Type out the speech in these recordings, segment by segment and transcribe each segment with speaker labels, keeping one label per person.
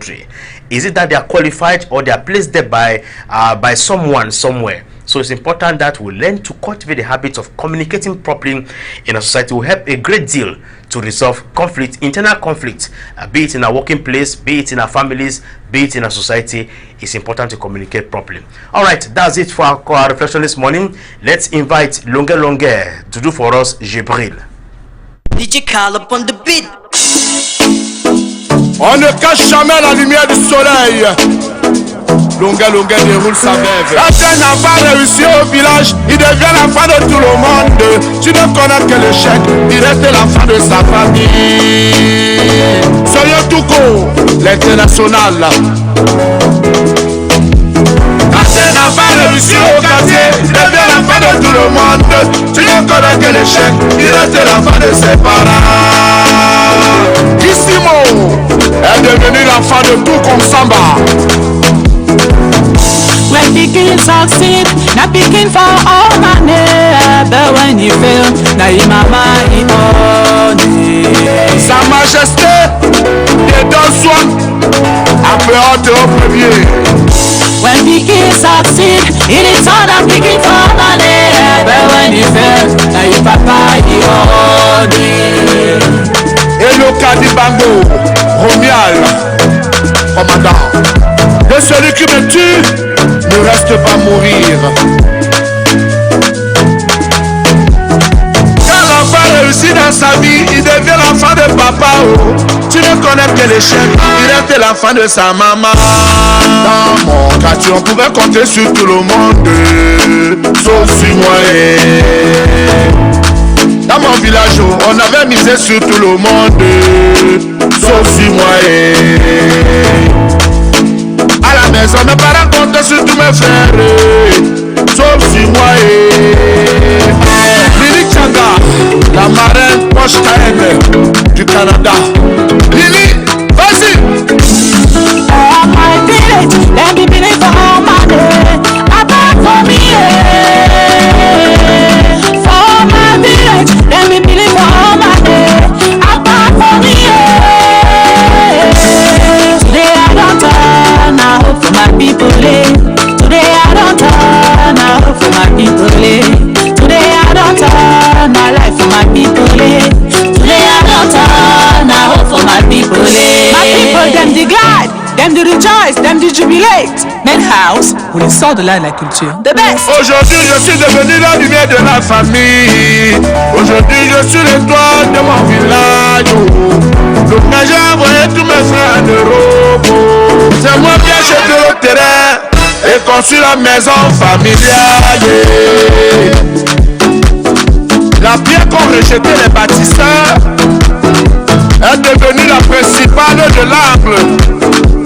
Speaker 1: country? Is it that they are qualified or they are placed there by someone somewhere? So it's important that we learn to cultivate the habit of communicating properly in a society. Will help a great deal to resolve conflict, internal conflict, be it in our working place, be it in our families, be it in our society. It's important to communicate properly. All right, that's it for our reflection this morning. Let's invite Longue to do for us Jibril.
Speaker 2: DJ Call up on the beat.
Speaker 3: On ne cache jamais la lumière du soleil. Longue déroule sa rêve. Quand un enfant réussit au village, il devient l'enfant de tout le monde. Tu ne connais que l'échec, il reste l'enfant de sa famille. Soyons tout court, l'international. Quand un enfant réussit au quartier, il devient l'enfant de tout le monde. Tu ne connais que l'échec, il reste l'enfant de ses parents. Issimo est devenu l'enfant de tout comme Samba.
Speaker 4: When Pidgin succeed, not picking for all money. But when you fail, now your mama is money.
Speaker 3: Sa Majesté des deux soins appréhende au premier.
Speaker 4: When Pidgin succeed, it is all that picking for money. But when you fail, now your papa is money.
Speaker 3: Et le Cadibango, Romial, commandant. De celui qui me tue, ne reste pas mourir. Quand l'enfant réussit dans sa vie, il devient l'enfant de papa. Oh. Tu ne connais que l'échec, il reste l'enfant de sa maman. Dans mon quartier, on pouvait compter sur tout le monde, sauf sur moi. Dans mon village, on avait misé sur tout le monde, sauf sur moi. À la maison, mes parents comptaient sur tous mes frères, sauf sur moi. Lili Changa, la marraine poche KM du Canada. Lili, vas-y.
Speaker 4: All my village, let me believe for all my day. Apart from me, for my village, let me believe for all my day. Apart from me, today I don't turn, I hope for my people. Today I don't turn, I hope for my people. Today I don't turn, my life for my people. Today I don't turn, I hope for my people. My people, them they glad, them they rejoice, them they jubilate. Men house, où les sorts de l'art de la culture, the best.
Speaker 3: Aujourd'hui je suis devenu la lumière de la famille. Aujourd'hui je suis l'étoile de mon village. Donc j'ai envoyé tous mes frères en Europe. C'est moi qui ai acheté le terrain et construit la maison familiale. La pierre qu'ont rejeté les bâtisseurs est devenue la principale de l'angle.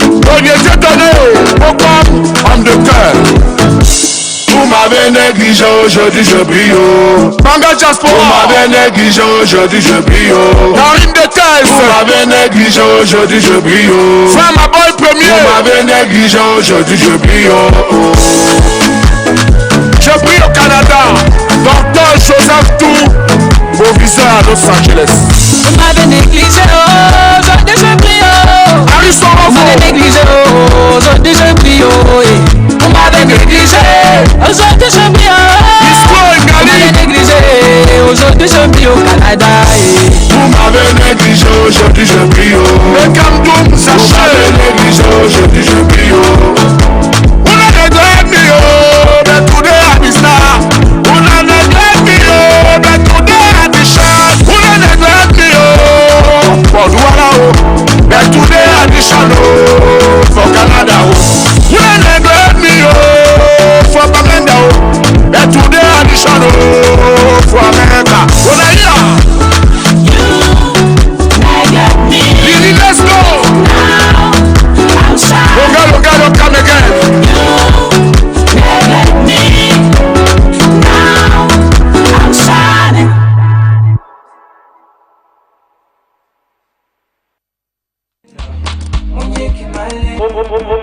Speaker 3: Donc j'ai donné beaucoup homme de cœur. Vous m'avez négligé, aujourd'hui je brille. Manga Jasper, vous m'avez négligé, aujourd'hui je brille. Karine de Thèse, vous m'avez négligé, aujourd'hui je brille. Frère ma boy premier, vous m'avez négligé, aujourd'hui je brille. Je brille au Canada, Docteur Joseph Tou, proviseur à Los Angeles.
Speaker 4: Vous m'avez négligé, aujourd'hui je brille. Vous m'avez négligé, aujourd'hui je brille. Vous m'avez négligé, aujourd'hui je brille. Vous m'avez négligé, aujourd'hui je brille au Canada.
Speaker 3: Vous m'avez négligé, aujourd'hui je brille. Le Cameroun, sachez. Vous m'avez négligé, aujourd'hui je brille. Vous n'avez pas mis, mais tout est à distance. Vous n'avez pas mis, mais tout est à distance. Vous n'avez pas mis, pour Douala, mais tout est à distance. Pour Canada, vous n'avez pas mis, pour Canada, mais tout est à distance. Pour America, on a eu. Lili, let's go. Loga, come again.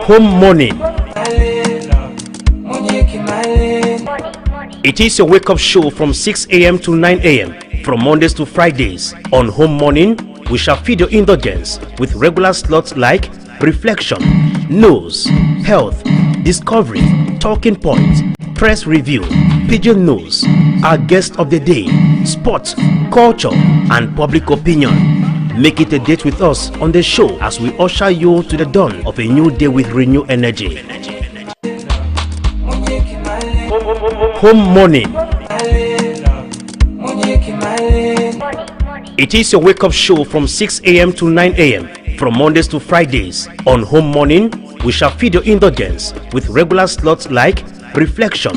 Speaker 1: Home Morning. It is your wake-up show from 6 a.m. to 9 a.m. from Mondays to Fridays. On Home Morning, we shall feed your indulgence with regular slots like reflection, news, health, discovery, talking points, press review, Pidgin news, our guest of the day, sports, culture, and public opinion. Make it a date with us on the show as we usher you to the dawn of a new day with renewed energy. Home morning. It is your wake-up show from 6 a.m. to 9 a.m. from Mondays to Fridays. On Home Morning, we shall feed your indulgence with regular slots like reflection,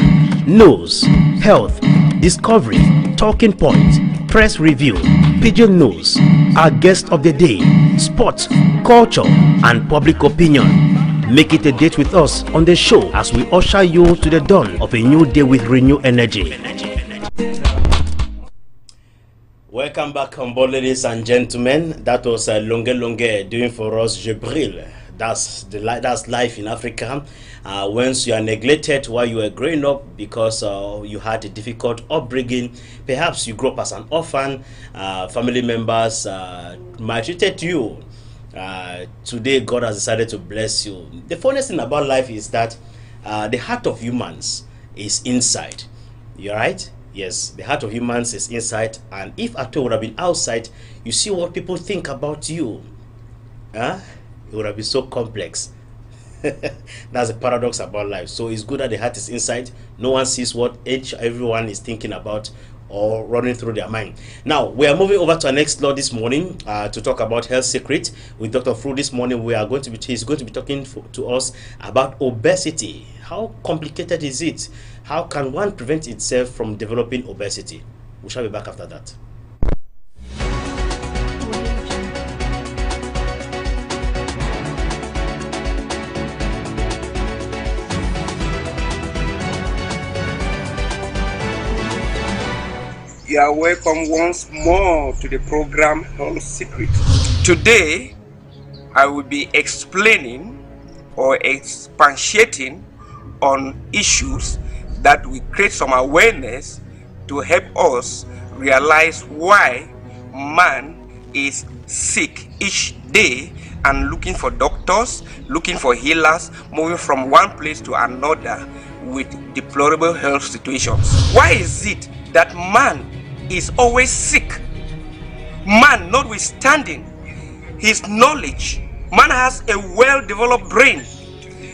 Speaker 1: news, health, discovery, talking points, press review, Pidgin news, our guest of the day, sports, culture, and public opinion. Make it a date with us on the show as we usher you to the dawn of a new day with renewed energy. Welcome back on board, ladies and gentlemen. That was Longue doing for us Je Brille. That's life in Africa. Once you are neglected while you were growing up because you had a difficult upbringing, perhaps you grew up as an orphan, family members maltreated you. Today God has decided to bless you. The funniest thing about life is that the heart of humans is inside. You're right? Yes, the heart of humans is inside, and if at all would have been outside, you see what people think about you. It would have been so complex. That's a paradox about life. So it's good that the heart is inside. No one sees what everyone is thinking about or running through their mind. Now we are moving over to our next law this morning to talk about health secret with Dr. Fru. This morning he's going to be talking to us about obesity. How complicated is it? How can one prevent itself from developing obesity? We shall be back after that.
Speaker 5: You are welcome once more to the program Health Secret. Today, I will be explaining or expatiating on issues that will create some awareness to help us realize why man is sick each day and looking for doctors, looking for healers, moving from one place to another with deplorable health situations. Why is it that man is always sick? Man, notwithstanding his knowledge, man has a well-developed brain,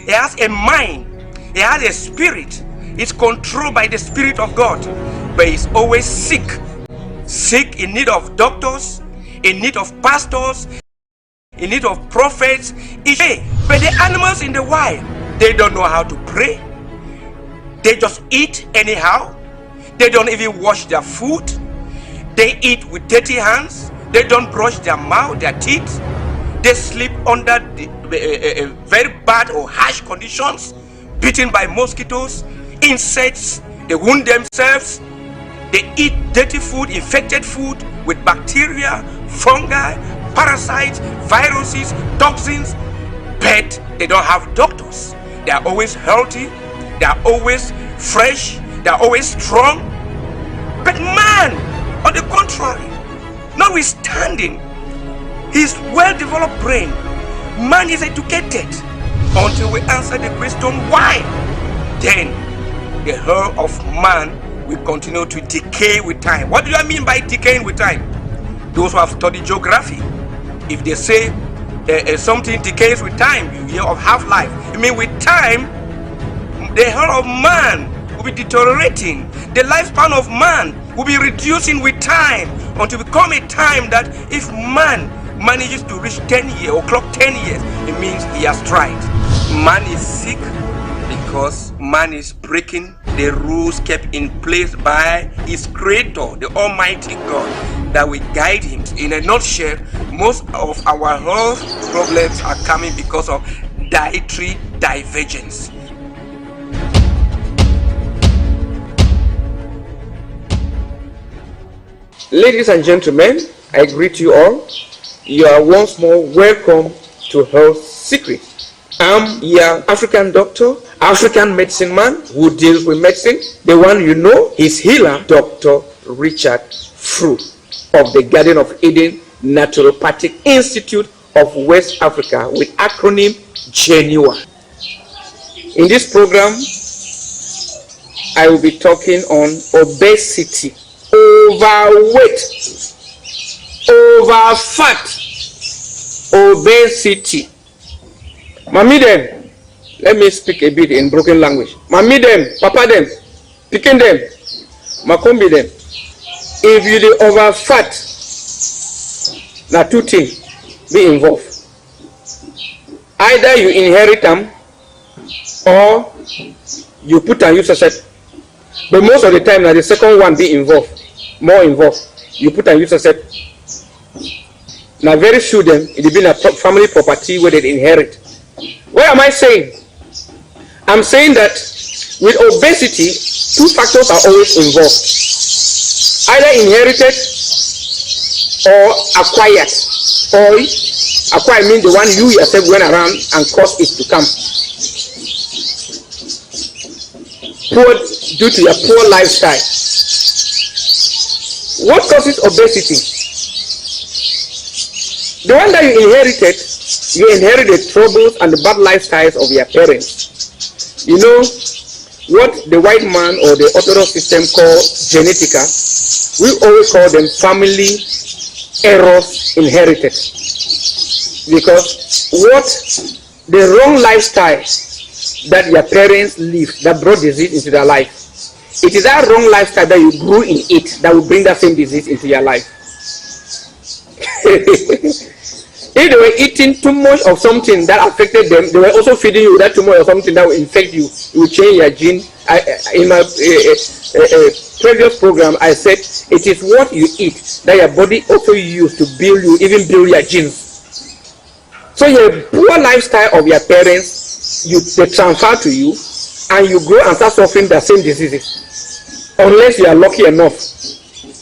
Speaker 5: he has a mind, he has a spirit, it's controlled by the Spirit of God, but he's always sick in need of doctors, in need of pastors, in need of prophets each day. But the animals in the wild, they don't know how to pray, they just eat anyhow, they don't even wash their food, they eat with dirty hands, they don't brush their mouth, their teeth, they sleep under very bad or harsh conditions, beaten by mosquitoes, insects, they wound themselves, they eat dirty food, infected food with bacteria, fungi, parasites, viruses, toxins, but they don't have doctors. They are always healthy, they are always fresh, they are always strong. But man, on the contrary, notwithstanding his well-developed brain, man is educated. Until we answer the question why, then the health of man will continue to decay with time. What do I mean by decaying with time? Those who have studied geography, if they say something decays with time, you hear of half-life. I mean, with time, the health of man will be deteriorating. The lifespan of man will be reducing with time until become a time that if man manages to reach 10 years or clock 10 years, it means he has tried. Man is sick because man is breaking the rules kept in place by his creator, the Almighty God, that will guide him. In a nutshell, most of our health problems are coming because of dietary divergence. Ladies and gentlemen, I greet you all. You are once more welcome to Health Secret. I'm your African doctor, African medicine man who deals with medicine. The one you know is healer, Dr. Richard Fru of the Garden of Eden Naturopathic Institute of West Africa with acronym GENUA. In this program, I will be talking on obesity, overweight, overfat, obesity. Mami them, let me speak a bit in broken language. Mami them, papa them, picking them, makombi them. If you the overfat, now two things be involved. Either you inherit them or you put and use a set. But most of the time, now the second one be involved, more involved. You put and use a set. Now very few of them, it been a family property where they inherit. What am I saying? I'm saying that with obesity, two factors are always involved. Either inherited or acquired. Or acquired means the one you yourself went around and caused it to come. Poor, due to your poor lifestyle. What causes obesity? The one that you inherit the troubles and the bad lifestyles of your parents. You know what the white man or the orthodox system call genetica, we always call them family errors inherited. Because what the wrong lifestyle that your parents lived that brought disease into their life, it is that wrong lifestyle that you grew in it that will bring that same disease into your life. If they were eating too much of something that affected them, they were also feeding you that too much of something that will infect you. It will change your gene. In my previous program, I said it is what you eat that your body also used to build you, even build your genes. So your poor lifestyle of your parents, they transfer to you, and you grow and start suffering the same diseases. Unless you are lucky enough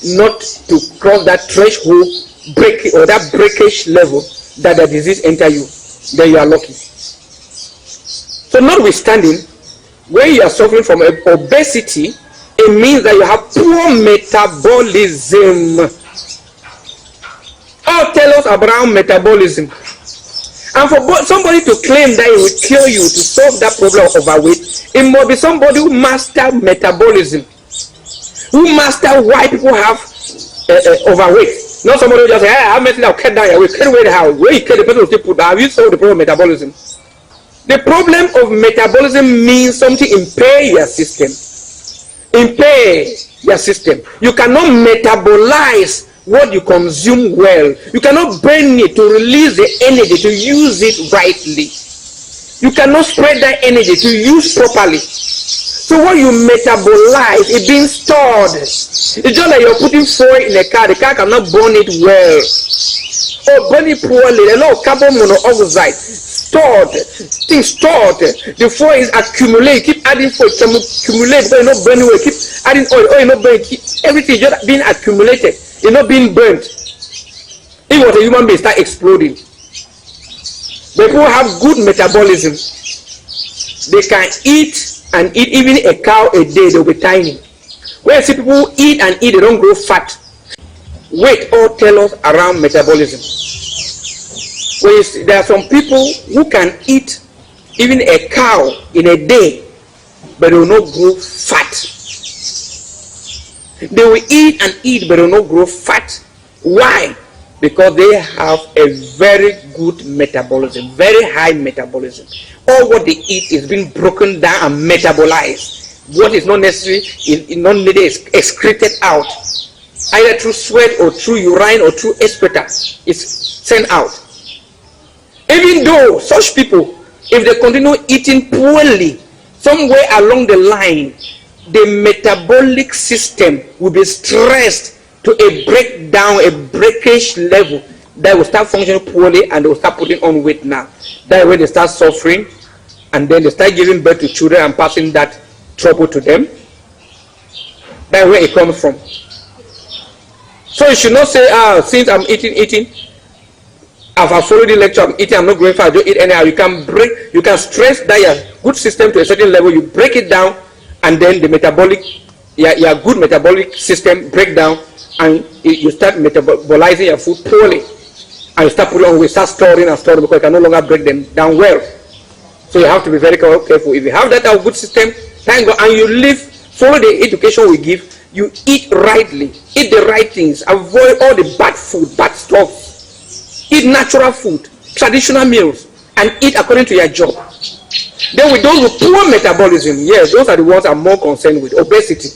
Speaker 5: not to cross that threshold break or that breakage level that the disease enter you, then you are lucky. So notwithstanding, when you are suffering from obesity, it means that you have poor metabolism. Oh, tell us about metabolism. And for somebody to claim that it will kill you to solve that problem of overweight, it must be somebody who master metabolism, who master why people have overweight. Not somebody who just say, hey, I have medicine, I'll cut down your weight. Cut away the house. Where you cut the person will still put down. Have you solved the problem of metabolism? The problem of metabolism means something impair your system. Impair your system. You cannot metabolize what you consume well. You cannot burn it to release the energy to use it rightly. You cannot spread that energy to use properly. So what you metabolize is being stored. It's just like you're putting fuel in a car. The car cannot burn it well. Or burn it poorly. A lot of carbon monoxide stored. Things stored. The fuel is accumulated. Keep adding fuel. It can accumulate. But you're not burning well. Keep adding oil. Oil not burning. Everything is just being accumulated. It's not being burnt. If what a human being start exploding. But people have good metabolism. They can eat and eat even a cow a day, they'll be tiny. When you see people eat and eat, they don't grow fat. Weight all tell us around metabolism. When you see, there are some people who can eat even a cow in a day, but they will not grow fat. They will eat and eat, but they will not grow fat. Why? Because they have a very good metabolism, very high metabolism. All what they eat is being broken down and metabolized. What is not necessary is not needed is excreted out, either through sweat or through urine or through excreta. It's sent out. Even though such people, if they continue eating poorly, somewhere along the line, the metabolic system will be stressed to a breakdown, a breakage level that will start functioning poorly and they will start putting on weight now. That way they start suffering and then they start giving birth to children and passing that trouble to them. That's where it comes from. So you should not say, since I'm eating, I've followed the lecture, I'm eating, I'm not going far, I don't eat anyhow. You can stress that your good system to a certain level, you break it down, and then the metabolic, your good metabolic system break down, and you start metabolizing your food poorly.
Speaker 6: and you start putting on weight, start storing and storing because you can no longer break them down well. So you have to be very careful. If you have that good system, thank God, and you live, follow the education we give, you eat rightly, eat the right things, avoid all the bad food, bad stuff, eat natural food, traditional meals, and eat according to your job. Then with those with poor metabolism, yes, those are the ones I'm more concerned with. Obesity.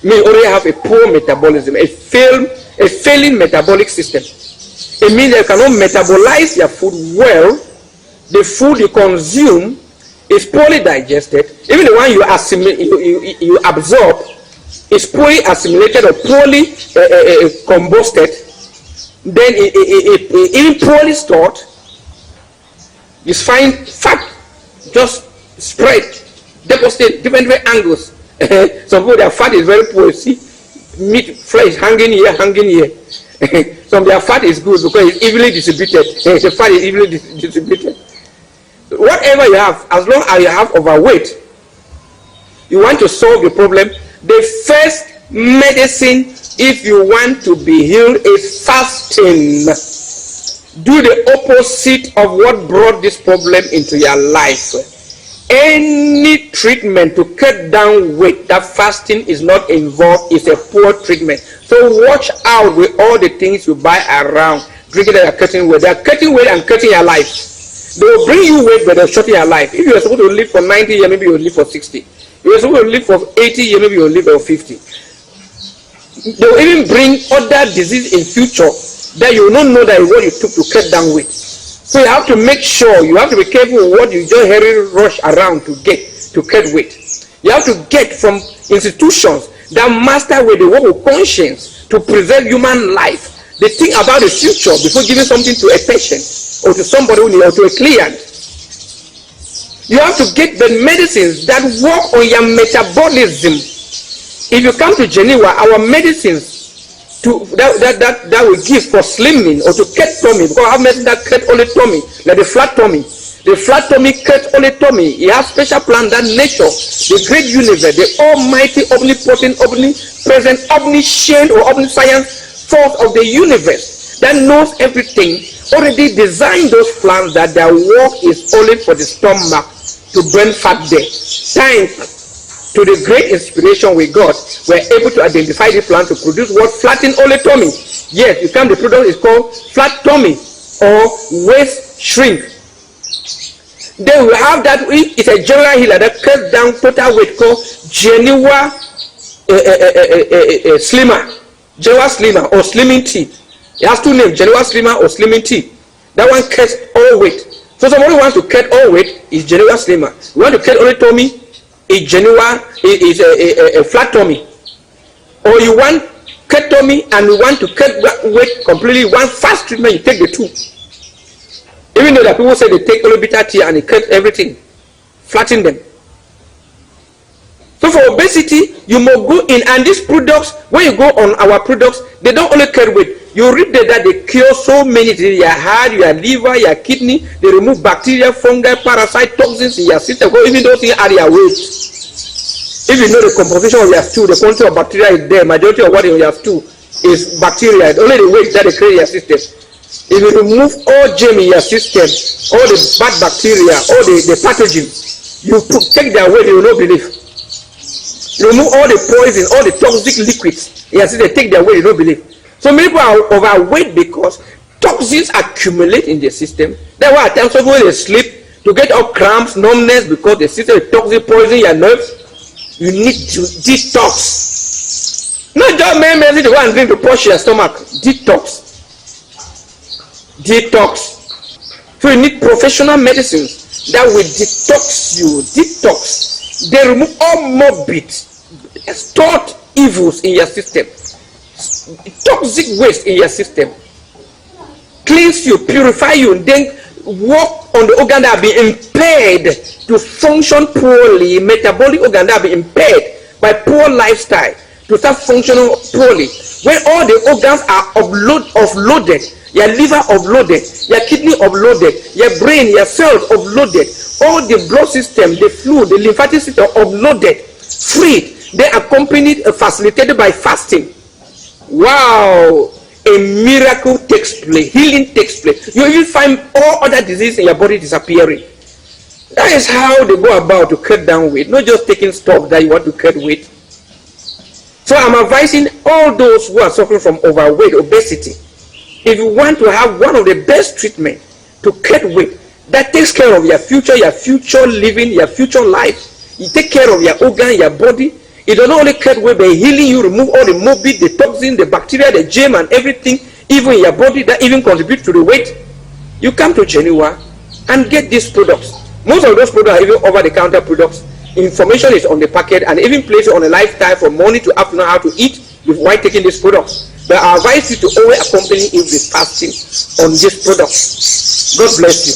Speaker 6: May already have a poor metabolism, a failing metabolic system. It means they cannot metabolize their food well. The food you consume is poorly digested. Even the one you assimilate, you absorb, is poorly assimilated or poorly combusted. Then even poorly stored, you find fat just spread, deposited different angles. Some people, their fat is very poor. You see, meat, flesh hanging here, hanging here. Some their fat is good because it's evenly distributed. The fat is evenly distributed. Whatever you have, as long as you have overweight, you want to solve the problem. The first medicine, if you want to be healed, is fasting. Do the opposite of what brought this problem into your life. Any treatment to cut down weight that fasting is not involved is a poor treatment. So watch out with all the things you buy around, drinking that are cutting weight. They are cutting weight and cutting your life. They will bring you weight, but they'll shorten your life. If you are supposed to live for 90 years, maybe you'll live for 60. If you are supposed to live for 80 years, maybe you'll live for 50. They will even bring other disease in future that you will not know that what you took to cut down weight. So you have to make sure, you have to be careful what you just hurry rush around to get to cut weight. You have to get from institutions that master with the work of conscience to preserve human life. They think about the future before giving something to a patient or to somebody or to a client. You have to get the medicines that work on your metabolism. If you come to Geneva, our medicines that we give for slimming or to cut tummy, because I have medicine that cut only tummy, like the flat tummy. The flat tummy cut only tummy. It has special plan that nature, the great universe, the almighty, omnipotent, omnipresent, omniscient or omniscience force of the universe that knows everything, already designed those plans that their work is only for the stomach to burn fat there. Thanks to the great inspiration we got, we're able to identify the plan to produce what flatten only tummy. Yes, you come, the product is called flat tummy or waist shrink. Then we have that, it's a general healer that cuts down total weight called Geneva Slimmer. Geneva Slimmer or Slimming Tea. It has two names, Geneva Slimmer or Slimming Tea. That one cuts all weight. So somebody wants to cut all weight, is Geneva Slimmer. You want to cut only tummy, is Geneva, is a flat tummy. Or you want cut tummy and you want to cut weight completely, one fast treatment, you take the two. Even though that people say they take only bitter tea and they cut everything, flatten them. So for obesity, you must go in, and these products, when you go on our products, they don't only cut weight. You read that they cure so many things, your heart, your liver, your kidney. They remove bacteria, fungi, parasite, toxins in your system. Even those things are your weight. If you know the composition of your stool, the quantity of bacteria is there. Majority of what in your stool is bacteria. It's only the weight that they create in your system. If you remove all germ in your system, all the bad bacteria, all the pathogens, you take their weight, you will not believe. You remove all the poison, all the toxic liquids in your system, they take their weight, you don't believe. So many people are overweight because toxins accumulate in the system. That's why at times when they sleep, to get all cramps, numbness, because the system is toxic, poison your nerves, you need to detox. Not just medicine to go and drink to push your stomach. Detox. So you need professional medicines that will detox you. Detox. They remove all morbid, stored evils in your system. Toxic waste in your system, cleanse you, purify you, and then work on the organ that have been impaired to function poorly, metabolic organ that have been impaired by poor lifestyle to start functioning poorly. When all the organs are offloaded, your liver offloaded, your kidney offloaded, your brain, your cells offloaded, all the blood system, the fluid, the lymphatic system offloaded, freed, they accompanied, facilitated by fasting. Wow, a miracle takes place, healing takes place. You even find all other diseases in your body disappearing. That is how they go about to cut down weight, not just taking stuff that you want to cut weight. So I'm advising all those who are suffering from overweight, obesity. If you want to have one of the best treatment to cut weight, that takes care of your future living, your future life. You take care of your organ, your body. It does not only cut weight, but healing you, remove all the morbid, the toxin, the bacteria, the germ, and everything, even in your body that even contribute to the weight. You come to Geneva and get these products. Most of those products are even over-the-counter products. Information is on the packet and even placed on a lifestyle from morning to afternoon how to eat while taking these products. But I advise you to always accompany it with fasting on these products. God bless you.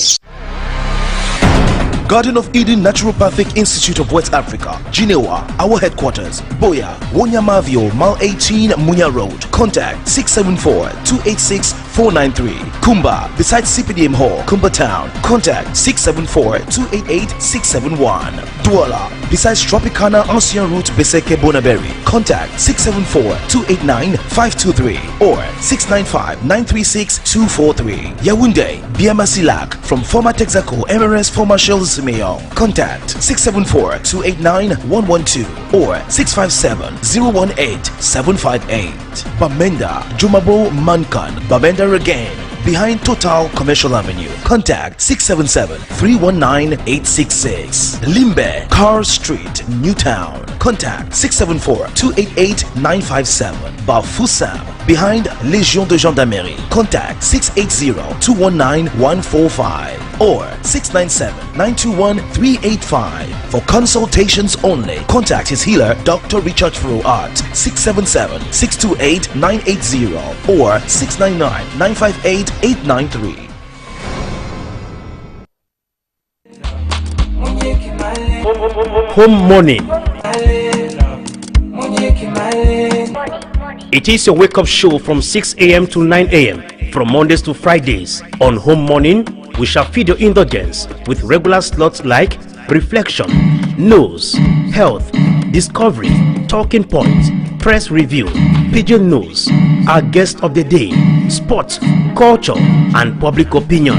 Speaker 7: Garden of Eden Naturopathic Institute of West Africa, Geneva, our headquarters, Boya, Wonyamavio, Mile 18, Munya Road. Contact 674-286-493. Kumba, beside CPDM Hall, Kumba Town. Contact 674-288-671. Douala, besides Tropicana Ancien Route, Beseke Bonaberi. Contact 674-289-523 or 695-936-243. Yaoundé, Biamasilak, from former Texaco, MRS, former Shells Mayon. Contact 674-289-112 or 657-018-758. Bamenda, Jumabo Mankan, Bamenda again, behind Total Commercial Avenue. Contact 677-319-866. Limbe, Carr Street, Newtown. Contact 674-288-957. Bafoussam, behind Légion de Gendarmerie. Contact 680-219-145 or 697-921-385. For consultations only, contact his healer, Dr. Richard Fro at 677-628-980 or 699-958-893.
Speaker 1: Home morning. It is your wake-up show from 6 a.m. to 9 a.m. from Mondays to Fridays. On Home Morning, we shall feed your indulgence with regular slots like Reflection, News, Health, Discovery, Talking Points, Press Review, Pidgin News, our guest of the day, Sports, Culture, and Public Opinion.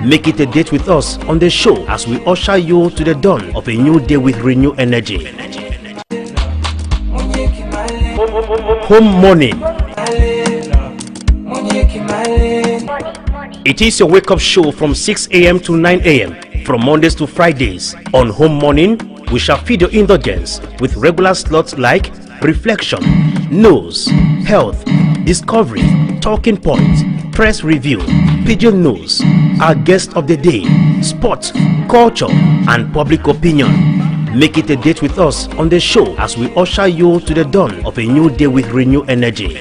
Speaker 1: Make it a date with us on the show as we usher you to the dawn of a new day with renewed energy. Home Morning. It is your wake-up show from 6 a.m. to 9 a.m. from Mondays to Fridays. On Home Morning, we shall feed your indulgence with regular slots like Reflection, News, Health, Discovery, Talking Points, Press Review, Pidgin News, our guest of the day, Sports, Culture, and Public Opinion. Make it a date with us on the show as we usher you to the dawn of a new day with renewed energy.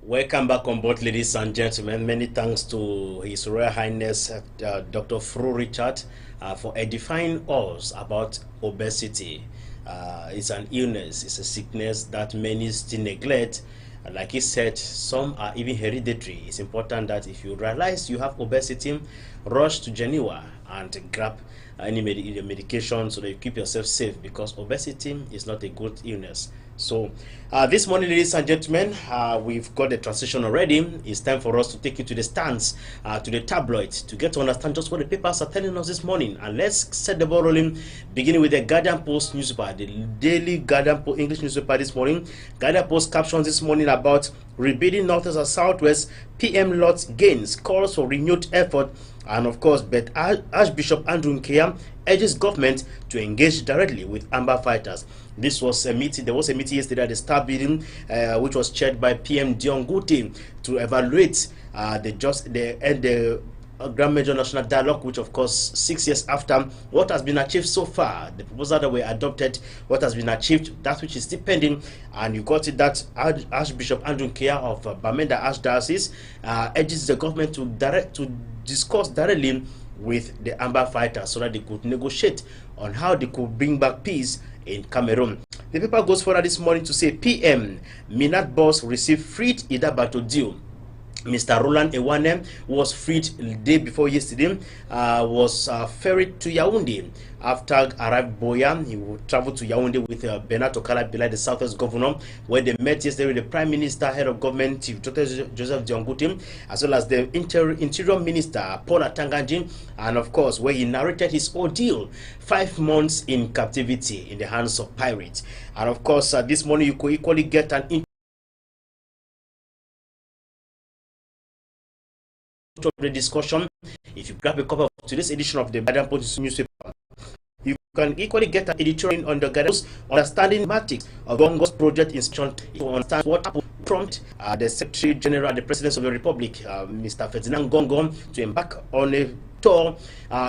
Speaker 1: Welcome back on board, ladies and gentlemen. Many thanks to His Royal Highness Dr. Fro Richard for edifying us about obesity. It's an illness, it's a sickness that many still neglect. Like he said, some are even hereditary. It's important that if you realize you have obesity, rush to Geneva and grab any medication so that you keep yourself safe, because obesity is not a good illness. So this morning, ladies and gentlemen, we've got the transition already. It's time for us to take you to the stands, to the tabloids, to get to understand just what the papers are telling us this morning. And let's set the ball rolling, beginning with the Guardian Post newspaper, the daily Guardian Post English newspaper this morning. Guardian Post captions this morning about rebuilding Northwest and Southwest, PM Lots gains, calls for renewed effort. And of course, but Archbishop Andrew Nkea urges government to engage directly with Amber fighters. This was a meeting. There was a meeting yesterday at the Star Building, which was chaired by PM Dion Guti to evaluate the Grand Major National Dialogue, which of course 6 years after, what has been achieved so far, the proposal that were adopted, what has been achieved, that which is still pending. And you got it that Archbishop Andrew Nkea of Bamenda Archdiocese urges the government to discuss directly with the Amber fighters so that they could negotiate on how they could bring back peace in Cameroon. The paper goes further this morning to say PM Minat boss received freed Idabato deal. Mr. Roland Ewane was freed the day before yesterday, was ferried to Yaoundé. After arrived Boya, he will travel to Yaoundé with Bernard Tokala Bilai, the Southwest Governor, where they met yesterday with the Prime Minister, Head of Government, Chief Dr. Joseph Diangote, as well as the Interior Minister, Paul Atanganji, and of course, where he narrated his ordeal, 5 months in captivity in the hands of pirates. And of course, this morning you could equally get an of the discussion. If you grab a copy of today's edition of the Guardian Post newspaper, you can equally get an editorial on the Guardian's understanding mathematics of Gongo's project inspection to understand what happened prompt the Secretary General and the President of the Republic, Mr. Ferdinand Gongo, to embark on a tour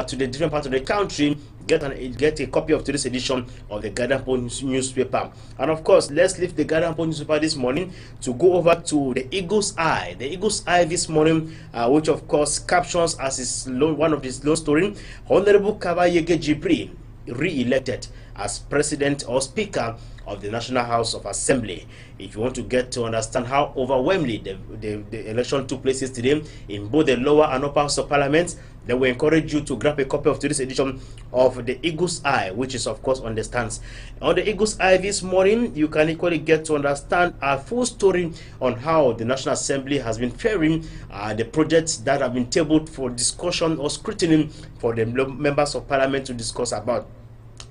Speaker 1: to the different parts of the country. Get a copy of today's edition of the Guardian Post newspaper. And of course, let's leave the Guardian Post newspaper this morning to go over to the Eagle's Eye. The Eagle's Eye this morning, which of course captions as his one of his long story, Honorable Kabayege Jibri re-elected as president or speaker of the National House of Assembly. If you want to get to understand how overwhelmingly the election took place yesterday in both the lower and upper house of parliament, then we encourage you to grab a copy of today's edition of the Eagle's Eye, which is of course on the stands. On the Eagle's Eye this morning, you can equally get to understand a full story on how the National Assembly has been faring the projects that have been tabled for discussion or scrutiny for the members of parliament to discuss about.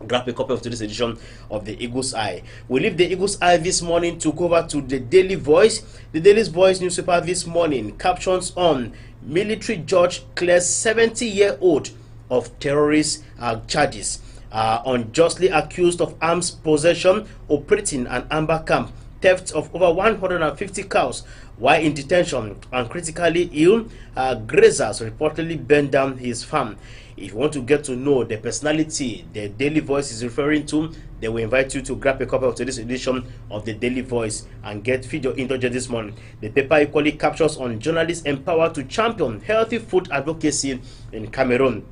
Speaker 1: Grab a copy of today's edition of the Eagle's Eye. We leave the Eagle's Eye this morning to go over to the Daily Voice. The Daily Voice newspaper this morning captions on military judge clears 70-year-old of terrorist charges. Unjustly accused of arms possession, operating an amber camp, theft of over 150 cows while in detention, and critically ill grazers reportedly burned down his farm. If you want to get to know the personality the Daily Voice is referring to, they will invite you to grab a copy of today's edition of the Daily Voice and feed your indulgence this morning. The paper equally captures on journalists empowered to champion healthy food advocacy in Cameroon.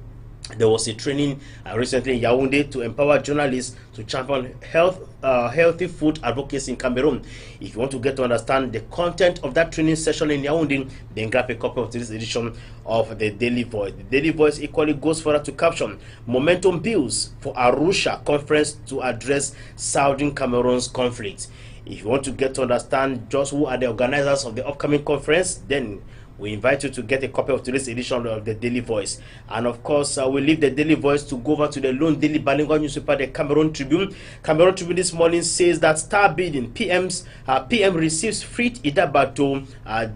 Speaker 1: There was a training recently in Yaoundé to empower journalists to champion healthy food advocacy in Cameroon. If you want to get to understand the content of that training session in Yaoundé, then grab a copy of this edition of the Daily Voice. The Daily Voice equally goes further to caption momentum builds for Arusha conference to address Southern Cameroon's conflict. If you want to get to understand just who are the organizers of the upcoming conference, then we invite you to get a copy of today's edition of the Daily Voice. And of course, we leave the Daily Voice to go over to the lone daily bilingual newspaper, the Cameroon Tribune. Cameroon Tribune this morning says that star bidding PM receives Frit Idabato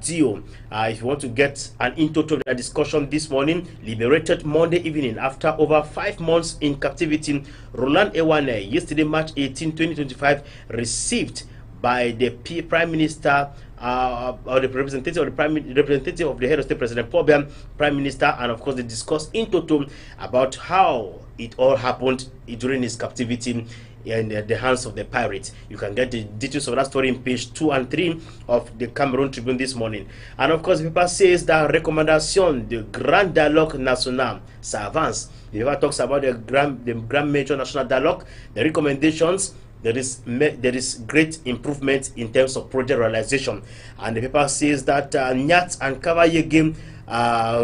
Speaker 1: Dio. If you want to get an intro to the discussion this morning, liberated Monday evening after over 5 months in captivity, Roland Ewane, yesterday March 18, 2025, received by the Prime Minister or the representative of the head of state, President Paul Biya, Prime Minister, and of course they discussed in total about how it all happened during his captivity in the hands of the pirates. You can get the details of that story in page 2 and 3 of the Cameroon Tribune this morning. And of course the paper says that recommendation the Grand Dialogue National s'avance. The paper talks about the Grand Major National Dialogue, the recommendations. There is great improvement in terms of project realization, and the paper says that Nyat and Kabayege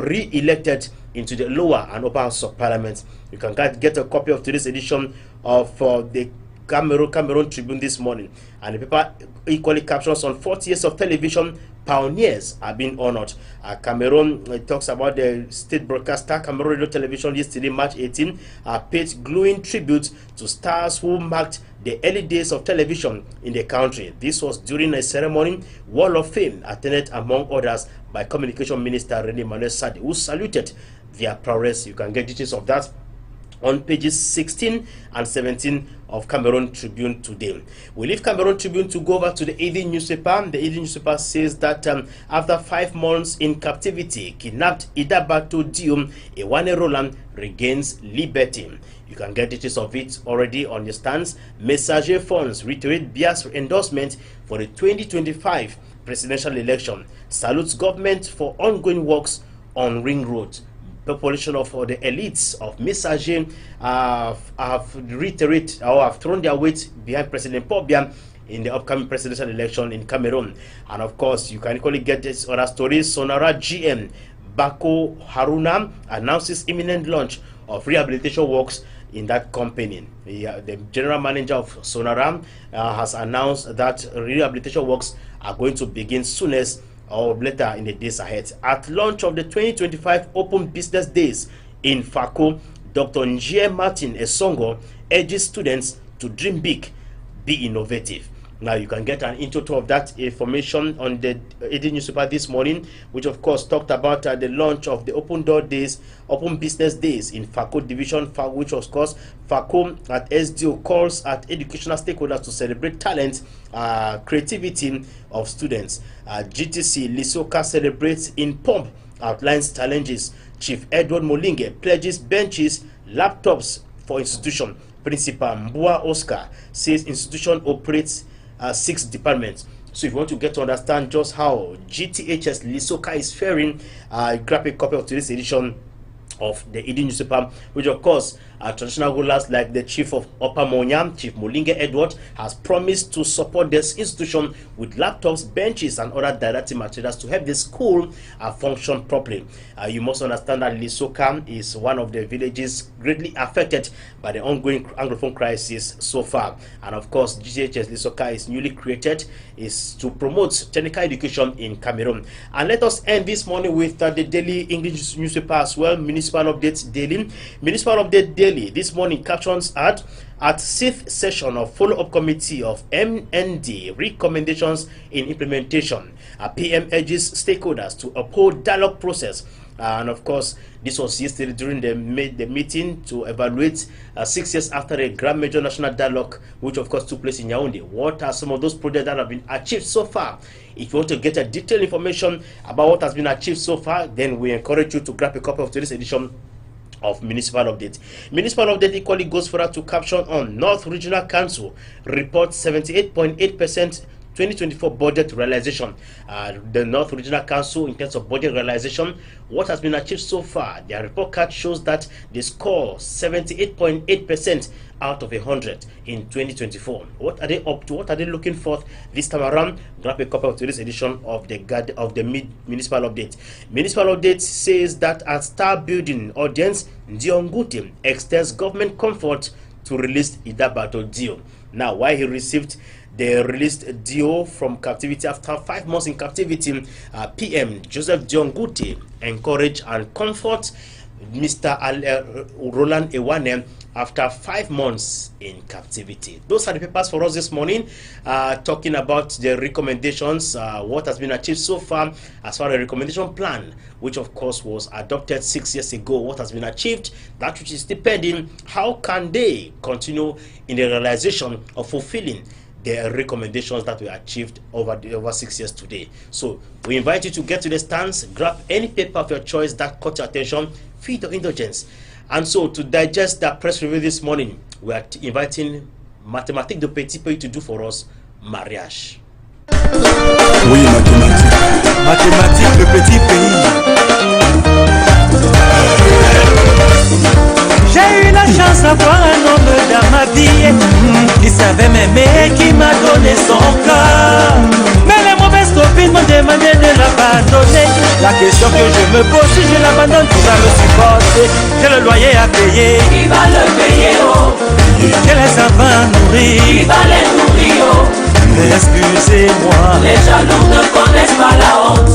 Speaker 1: re-elected into the lower and upper house of parliament. You can get a copy of today's edition of the Cameroon Tribune this morning, and the paper equally captions on 40 years of television pioneers are being honored. Cameroon talks about the state broadcaster Cameroon Radio Television yesterday, March 18, paid glowing tribute to stars who marked the early days of television in the country. This was during a ceremony, Wall of Fame, attended among others by Communication Minister René Manuel Sadi, who saluted their prowess. You can get details of that on pages 16 and 17 of Cameroon Tribune today. We leave Cameroon Tribune to go over to the evening newspaper. The evening newspaper says that after 5 months in captivity, kidnapped Idabato Diom Ewane Roland regains liberty. You can get details of it already on the stands. Messager funds reiterate Bia's endorsement for the 2025 presidential election. Salutes government for ongoing works on Ring Road. Population of the elites of Messager have reiterated or have thrown their weight behind President Paul Biya in the upcoming presidential election in Cameroon. And of course, you can equally get this other stories. Sonara GM Bako Haruna announces imminent launch of rehabilitation works in that company. The general manager of Sonara has announced that rehabilitation works are going to begin soonest or later in the days ahead. At launch of the 2025 Open Business Days in Fako, Dr. Njie Martin Esongo urges students to dream big, be innovative. Now you can get an intro of that information on the AD newspaper this morning, which of course talked about the launch of the Open Business Days in Fako Division, which of course Fako at SDO calls at educational stakeholders to celebrate talent, creativity of students. GTC Lisoka celebrates in pomp, outlines challenges. Chief Edward Molinge pledges benches, laptops for institution. Principal Mbua Oscar says institution operates 6 departments. So if you want to get to understand just how GTHS Lisoka is faring, grab a copy of today's edition of the ED newspaper, which of course traditional rulers like the chief of Upper Monyam, Chief Molinge Edward, has promised to support this institution with laptops, benches, and other didactic materials to help the school function properly. You must understand that Lisoka is one of the villages greatly affected by the ongoing Anglophone crisis so far. And of course, GCHS Lisoka is newly created is to promote technical education in Cameroon. And let us end this morning with the daily English newspaper as well, Municipal Update Daily. Municipal Update Daily this morning captions at 6th session of follow-up committee of MND recommendations in implementation. PM urges stakeholders to uphold dialogue process. And of course, this was yesterday during the meeting to evaluate 6 years after a Grand Major National Dialogue, which of course took place in Yaoundé. What are some of those projects that have been achieved so far? If you want to get a detailed information about what has been achieved so far, then we encourage you to grab a copy of today's edition of Municipal Update. Municipal Update equally goes further to caption on North Regional Council reports 78.8% 2024 budget realization. The North Regional Council, in terms of budget realization, what has been achieved so far, their report card shows that they score 78.8% out of 100 in 2024. What are they up to? What are they looking for this time around? Grab a copy of today's edition of the Municipal Update. Municipal Update says that at Star Building audience, Ndiongute extends government comfort to release Idabato Dio. Now, why he received the released Dio from captivity after 5 months in captivity, PM Joseph Diongute encourage and comfort Mr. Roland Ewane after 5 months in captivity. Those are the papers for us this morning, talking about the recommendations, what has been achieved so far as far as the recommendation plan, which of course was adopted 6 years ago. What has been achieved, that which is depending, how can they continue in the realization of fulfilling the recommendations that were achieved over 6 years today. So we invite you to get to the stands, grab any paper of your choice that caught your attention, feed your indulgence. And so to digest that press review this morning, we are inviting Mathématique de Petit Pays to do for us mariage.
Speaker 3: Oui, mathématiques.
Speaker 8: Mathématique de Petit Pays. J'ai eu la chance d'avoir un homme dans ma vie qui savait m'aimer, qui m'a donné son cœur. Mais les mauvaises copines m'ont demandé de l'abandonner. La question que je me pose, si je l'abandonne, qui va me supporter? J'ai le loyer à payer. Qui va le payer, oh? J'ai les enfants à nourrir. Qui va les nourrir, oh? Mais excusez-moi, les jaloux ne connaissent pas la honte.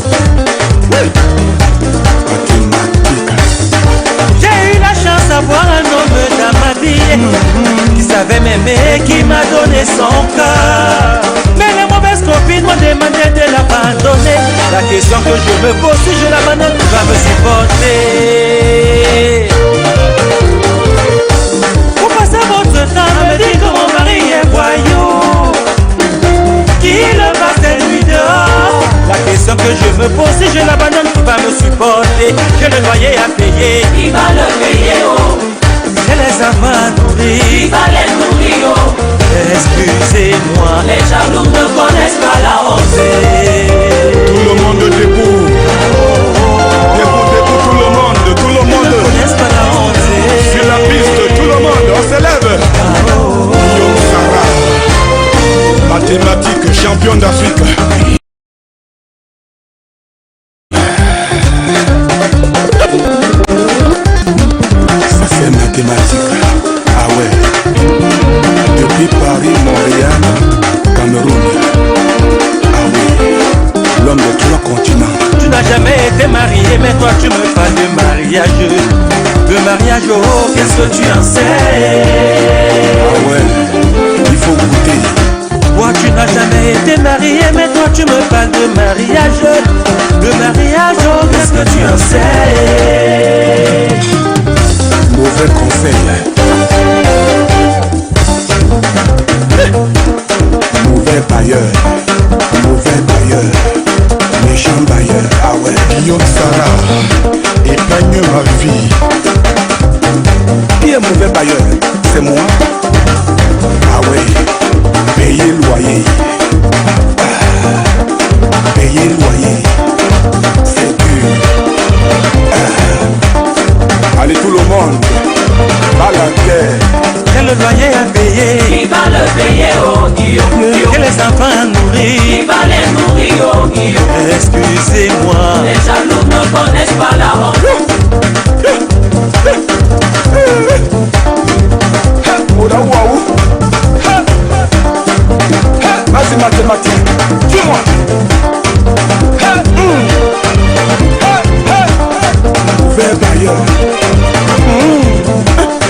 Speaker 8: J'ai eu la chance d'avoir un homme dans ma vie qui savait m'aimer, qui m'a donné son cœur. Mais les mauvaises copines m'ont demandé de l'abandonner. La question que je me pose, si je l'abandonne, qui va me supporter? Vous passez votre temps à me dire que mon mari est voyou, qu'il passe des nuits dehors. La question que je me pose, si je l'abandonne, qui va me supporter? J'ai le loyer à payer. Qui va le payer, oh? J'ai les enfants à nourrir. Qui va les nourrir, oh? Excusez-moi, les jaloux ne connaissent pas la honte.
Speaker 3: Tout le monde debout. Debout, debout, tout le monde.
Speaker 8: Ils ne connaissent pas la honte.
Speaker 3: Sur la piste, tout le monde, on se lève. Yo, Sarah. Mathématiques.
Speaker 8: Est-ce que tu en sais?
Speaker 3: Ah ouais, il faut goûter.
Speaker 8: Toi tu n'as jamais été marié, mais toi tu me parles de mariage. Le mariage, oh, qu'est-ce que tu en sais?
Speaker 3: Mauvais conseil. Mauvais bailleur. Mauvais bailleur. Méchant bailleur. Ah ouais. Guillaume Sarah, épargne ma vie. Qui est mauvais bailleur? C'est moi. Ah ouais. Payer loyer. Payer loyer. C'est dur. Allez tout le monde. À la terre.
Speaker 8: Quel loyer à payer?
Speaker 4: Qui va le payer, oh Guillaume?
Speaker 8: Quel les enfants à nourrir?
Speaker 4: Qui va les nourrir, oh Guillaume?
Speaker 8: Excusez-moi.
Speaker 4: Les jaloux ne connaissent pas la honte.
Speaker 3: Oda waouh. Vas-y mathématique. Dis-moi. Mauvais bailleur.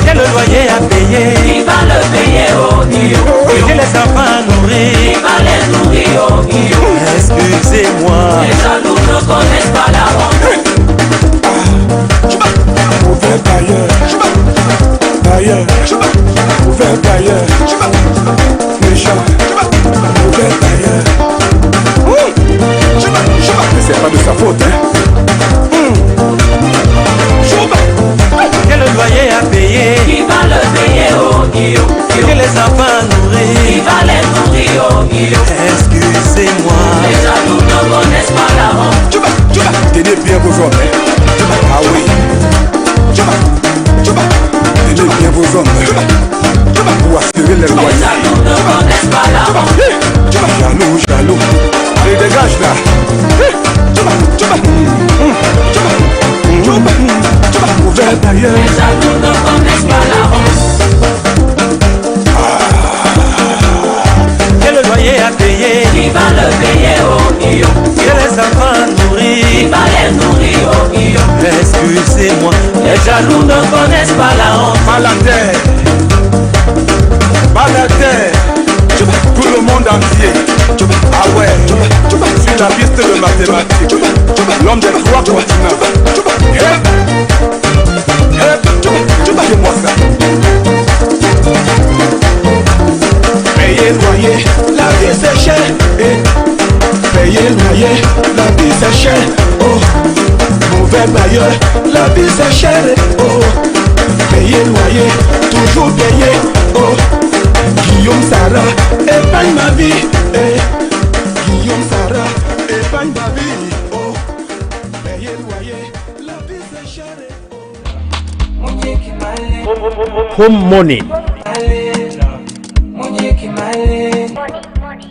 Speaker 8: Quel loyer à payer?
Speaker 4: Qui va le payer, oh Guillaume?
Speaker 8: Quel les enfants à
Speaker 4: Qui
Speaker 8: nourrir?
Speaker 4: va les nourrir, oh Guillaume?
Speaker 8: Excusez-moi.
Speaker 4: Les jaloux ne connaissent pas la honte.
Speaker 3: Mauvais bailleur. Bailleur. Mauvais bailleur. Méchant. Mauvais bailleur. Mais c'est pas de sa faute, hein.
Speaker 8: Quel loyer à payer?
Speaker 4: Qui va le payer, oh Guillaume?
Speaker 8: Quel les enfants à
Speaker 4: Qui
Speaker 8: nourrir?
Speaker 4: va les nourrir, oh Guillaume?
Speaker 8: Excusez-moi.
Speaker 4: Les jaloux ne connaissent pas la honte.
Speaker 3: Tenez bien vos hommes, hein. Ah oui. Tenez bien vos hommes. Pour assurer les
Speaker 4: Les
Speaker 3: loyers.
Speaker 4: jaloux ne connaissent pas la honte.
Speaker 3: Jaloux, jaloux. Allez, dégage là. Mauvais bailleur.
Speaker 4: Les jaloux ne connaissent pas la honte.
Speaker 8: Quel loyer à payer?
Speaker 4: Qui va le payer, oh Guillaume?
Speaker 8: Quel les enfants à
Speaker 4: Qui
Speaker 8: nourrir?
Speaker 4: va les nourrir, oh Guillaume?
Speaker 8: Excusez-moi.
Speaker 4: Les jaloux ne connaissent pas la honte.
Speaker 3: Pas la terre. Pas la terre. Tout le monde entier. Ah ouais. Sur la piste de mathématiques. L'homme des trois continents. Dis-moi ça. Payer loyer, la vie c'est cher. Payer loyer, la vie c'est cher. Oh, mauvais bailleur, la vie c'est cher. Oh, payer loyer, toujours payer. Oh, Guillaume Sarah, épargne ma vie. Guillaume Sarah, épargne ma vie. Oh, payer loyer, la vie c'est cher.
Speaker 1: Home morning.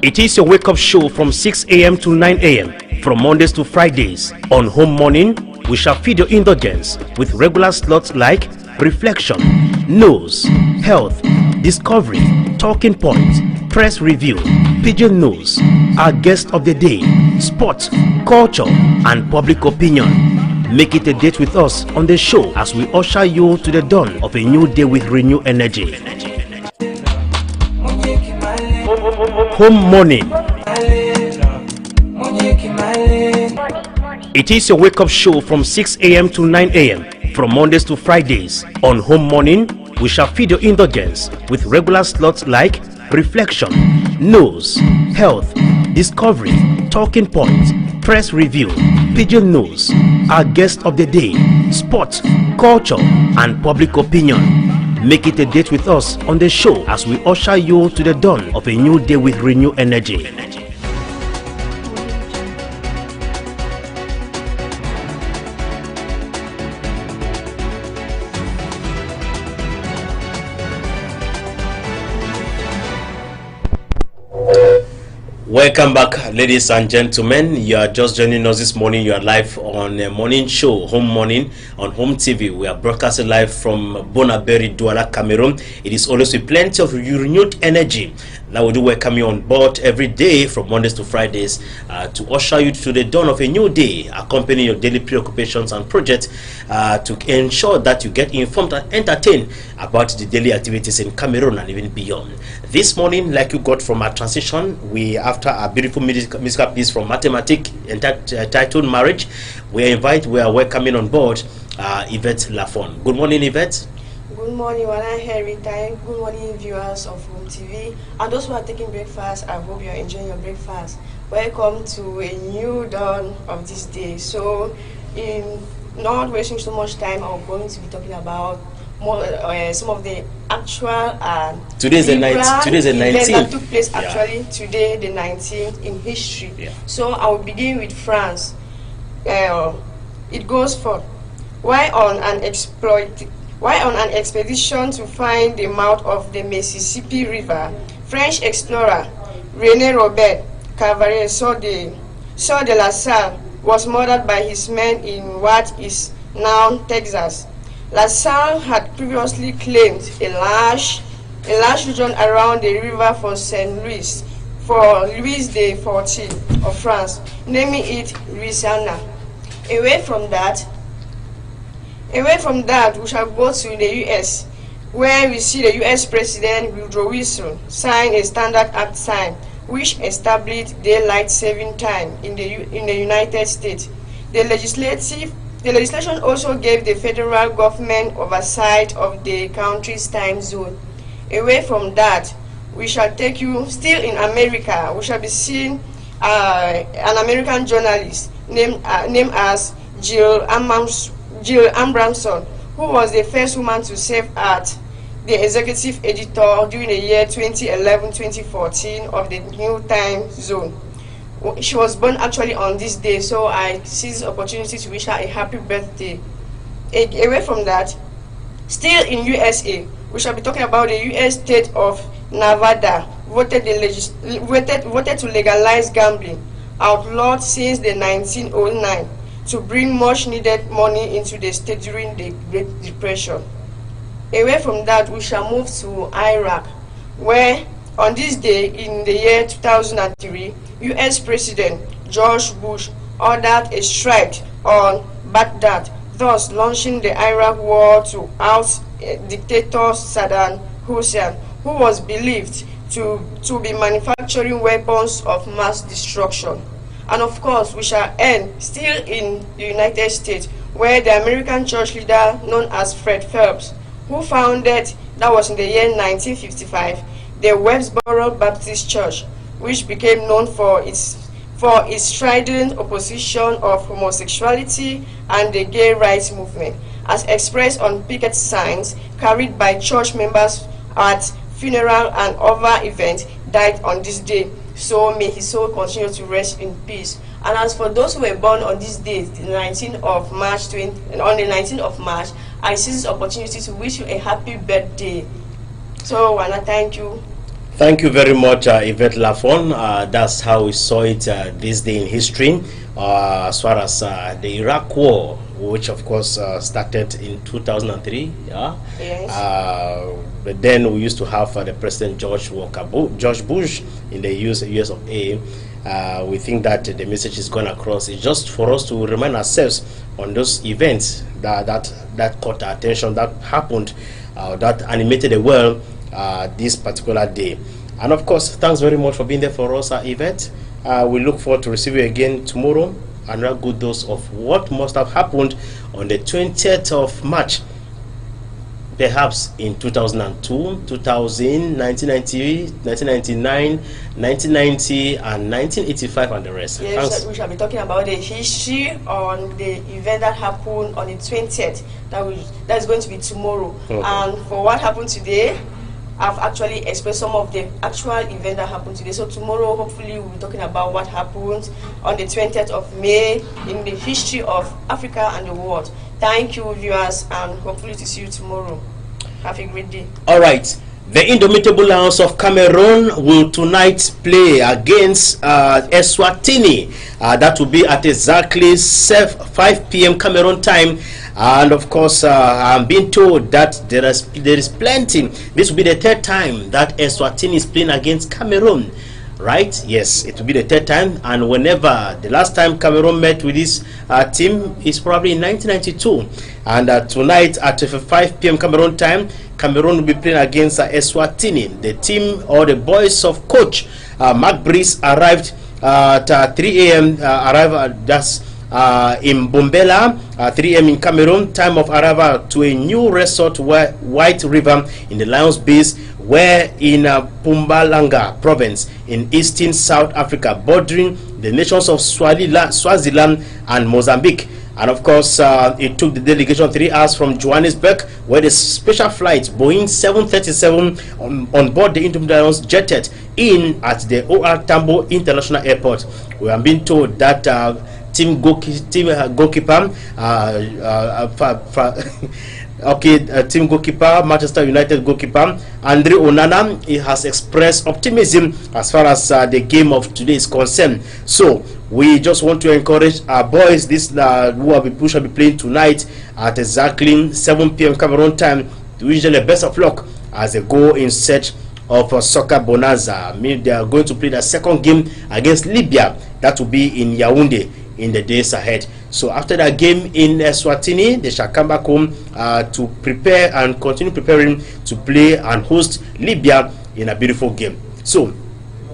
Speaker 1: It is your wake-up show from 6 a.m. to 9 a.m. from Mondays to Fridays. On Home Morning, we shall feed your indulgence with regular slots like Reflection, News, Health, Discovery, Talking Points, Press Review, Pidgin News, our guest of the day, Sports, Culture, and Public Opinion. Make it a date with us on the show as we usher you to the dawn of a new day with renewed energy. Home morning. It is your wake-up show from 6 a.m. to 9 a.m. from Mondays to Fridays. On Home Morning, we shall feed your indulgence with regular slots like Reflection, News, Health, Discovery, Talking Points, Press Review, Pidgin News, our guest of the day, Sports, Culture, and Public Opinion. Make it a date with us on the show as we usher you to the dawn of a new day with renewed energy. Welcome back, ladies and gentlemen. You are just joining us this morning. You are live on a morning show, Home Morning, on Home TV. We are broadcasting live from Bonaberi, Douala, Cameroon. It is always with plenty of renewed energy that we do welcome you on board every day from Mondays to Fridays to usher you to the dawn of a new day, accompany your daily preoccupations and projects to ensure that you get informed and entertained about the daily activities in Cameroon and even beyond. This morning, like you got from our transition, we, after a beautiful musical piece from Mathematic entitled Marriage, we are welcoming on board Yvette Lafon. Good morning, Yvette.
Speaker 9: Good morning, Wana Herita. Good morning, viewers of Home TV. And those who are taking breakfast, I hope you are enjoying your breakfast. Welcome to a new dawn of this day. So, in not wasting so much time, I'm going to be talking about more, some of the actual
Speaker 1: today's the 19th
Speaker 9: that took place actually today, the 19th in history. So I will begin with France. It goes for why on an expedition to find the mouth of the Mississippi River, French explorer René Robert Cavalier saw de La Salle was murdered by his men in what is now Texas. La Salle had previously claimed a large region around the river for Saint Louis, for Louis XIV of France, naming it Louisiana. Away from that, we shall go to the U.S., where we see the U.S. President Woodrow Wilson sign a Standard Act sign, which established daylight saving time in the United States. The legislation also gave the federal government oversight of the country's time zone. Away from that, we shall take you still in America. We shall be seeing an American journalist named as Jill Abramson, who was the first woman to serve as the executive editor during the year 2011-2014 of the new time zone. She was born actually on this day, so I seize this opportunity to wish her a happy birthday. Away from that, still in USA, we shall be talking about the U.S. state of Nevada voted to legalize gambling, outlawed since the 1909, to bring much needed money into the state during the Great Depression. Away from that, we shall move to Iraq, where on this day in the year 2003, U.S. President George Bush ordered a strike on Baghdad, thus launching the Iraq War to oust dictator Saddam Hussein, who was believed to be manufacturing weapons of mass destruction. And of course, we shall end still in the United States, where the American church leader known as Fred Phelps, who founded, that was in the year 1955, the Westboro Baptist Church, which became known for its strident opposition of homosexuality and the gay rights movement, as expressed on picket signs carried by church members at funeral and other events, died on this day. So may his soul continue to rest in peace. And as for those who were born on this day, the 19th of March, on the 19th of March, I seize this opportunity to wish you a happy birthday. So I want to thank you.
Speaker 1: Thank you very much, Yvette Lafon. That's how we saw it this day in history, as far as the Iraq War, which of course started in 2003. Yes. But then we used to have the President George Bush in the US of A. We think that the message is going across. It's just for us to remind ourselves on those events that caught our attention, that happened, that animated the world this particular day. And of course, thanks very much for being there for us, Yvette. We look forward to receiving you again tomorrow. Another good dose of what must have happened on the 20th of March, perhaps in 2002, 2000, 1990, 1999, 1990, and 1985, and the rest.
Speaker 9: Yes, we shall be talking about the history on the event that happened on the 20th. That's going to be tomorrow. Okay. And for what happened today, I've actually expressed some of the actual event that happened today. So tomorrow, hopefully, we'll be talking about what happened on the 20th of May in the history of Africa and the world. Thank you, viewers, and hopefully to see you tomorrow. Have a great day.
Speaker 1: All right. The indomitable Lions of Cameroon will tonight play against Eswatini. That will be at exactly 5 p.m. Cameroon time. And of course, I'm being told that there is plenty. This will be the third time that Eswatini is playing against Cameroon. Right? Yes, it will be the third time. And whenever the last time Cameroon met with this team is probably in 1992. And tonight at 5 p.m. Cameroon time, Cameroon will be playing against Eswatini. The team or the boys of coach Mark Brice arrived at 3 a.m. In Bombela, 3 a.m. in Cameroon. Time of arrival to a new resort, White River, in the Lions base, where in Mpumalanga province in eastern South Africa, bordering the nations of Swaziland and Mozambique. And of course, it took the delegation 3 hours from Johannesburg, where the special flight Boeing 737 on board the Indomitable Lions jetted in at the OR Tambo International Airport. We have been told that team goalkeeper team goalkeeper, Manchester United goalkeeper Andre Onana, he has expressed optimism as far as the game of today is concerned. So we just want to encourage our boys, who shall be playing tonight at exactly 7 p.m. Cameroon time, to wish them the best of luck as they go in search of soccer bonanza. I mean, they are going to play the second game against Libya. That will be in Yaoundé in the days ahead. So after that game in Eswatini, they shall come back home to prepare and continue preparing to play and host Libya in a beautiful game. So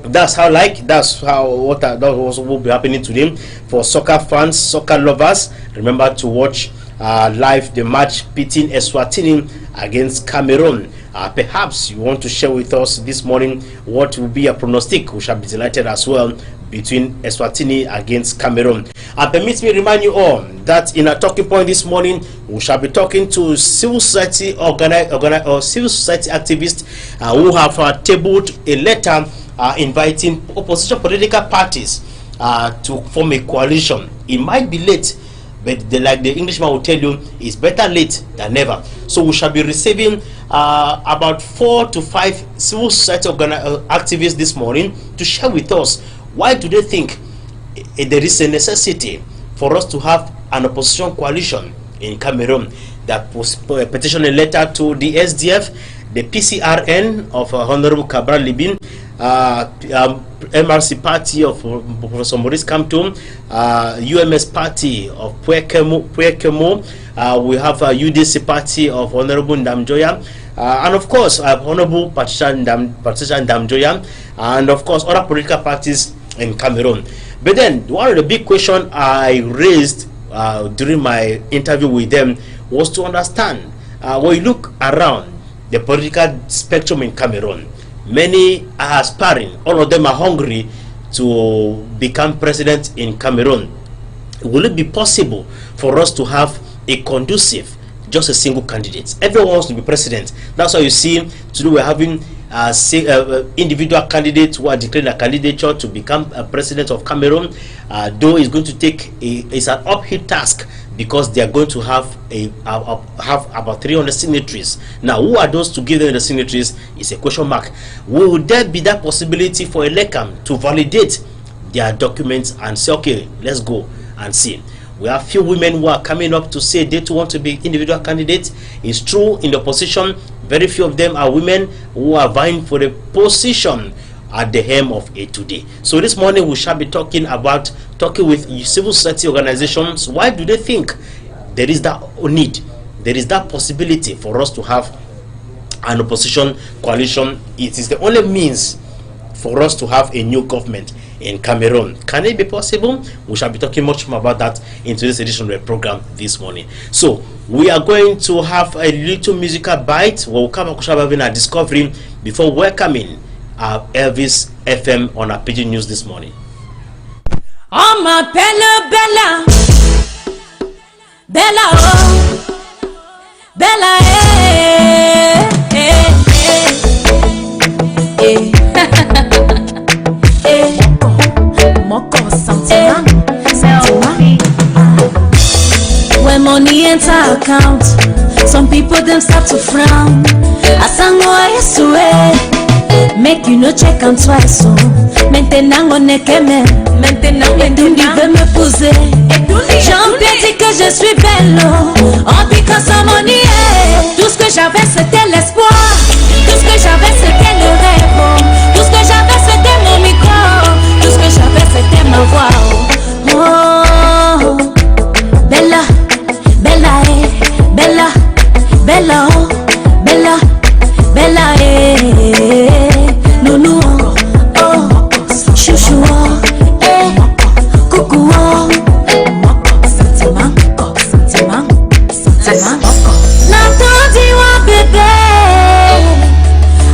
Speaker 1: that's how that will be happening today for soccer fans, soccer lovers. Remember to watch live the match pitting Eswatini against Cameroon. Perhaps you want to share with us this morning what will be a prognostic. We shall be delighted as well between Eswatini against Cameroon. And permit me remind you all that in a talking point this morning, we shall be talking to civil society civil society activists who have tabled a letter inviting opposition political parties to form a coalition. It might be late, but like the Englishman will tell you, it's better late than never. So we shall be receiving about 4 to 5 civil society activists this morning to share with us why do they think there is a necessity for us to have an opposition coalition in Cameroon. That petition a letter to the SDF, the PCRN of Honorable Cabral Libin, MRC party of Professor Maurice Kamto, UMS party of Puekemo, we have UDC party of Honorable Ndamjoya, and of course Honorable Patricia Ndamjoya, and of course other political parties in Cameroon. But then one of the big questions I raised during my interview with them was to understand, when you look around the political spectrum in Cameroon, many are aspiring, all of them are hungry to become president in Cameroon. Will it be possible for us to have a conducive, just a single candidate? Everyone wants to be president. That's why you see today we're having individual candidates who are declaring a candidature to become a president of Cameroon. Though it's going to take it's an uphill task, because they are going to have about 300 signatories. Now, who are those to give them the signatories is a question mark. Will there be that possibility for ELECAM to validate their documents and say, okay, let's go and see? We have few women who are coming up to say they too want to be individual candidates. It's true, in the opposition, very few of them are women who are vying for the position at the helm of a today. So this morning we shall be talking with civil society organizations. Why do they think there is that need, there is that possibility for us to have an opposition coalition? It is the only means for us to have a new government in Cameroon. Can it be possible? We shall be talking much more about that in today's edition of the program this morning. So we are going to have a little musical bite. We'll come up having a discovery before welcoming our Elvis FM on our Pidgin News this morning.
Speaker 4: Oh my Bella, Bella, oh, Bella, Moko sentiment. When money enter account, some people people them start to frown. I sang I used to make you no check on twice. So maintenant on est qu'aimé. Maintenant on veut me poser. J'en dis que je suis belle. Oh because of money. Tout ce que j'avais c'était l'espoir. Tout ce que j'avais c'était le rêve. Tout ce que j'avais c'était mon micro. Tout ce que j'avais c'était ma voix. Oh Bella, Bella, Bella, Bella, oh Bella, Bella, Nounou, oh chouchou, oh coucou, oh sentiment, sentiment, sentiment. N'entends-tu bébé?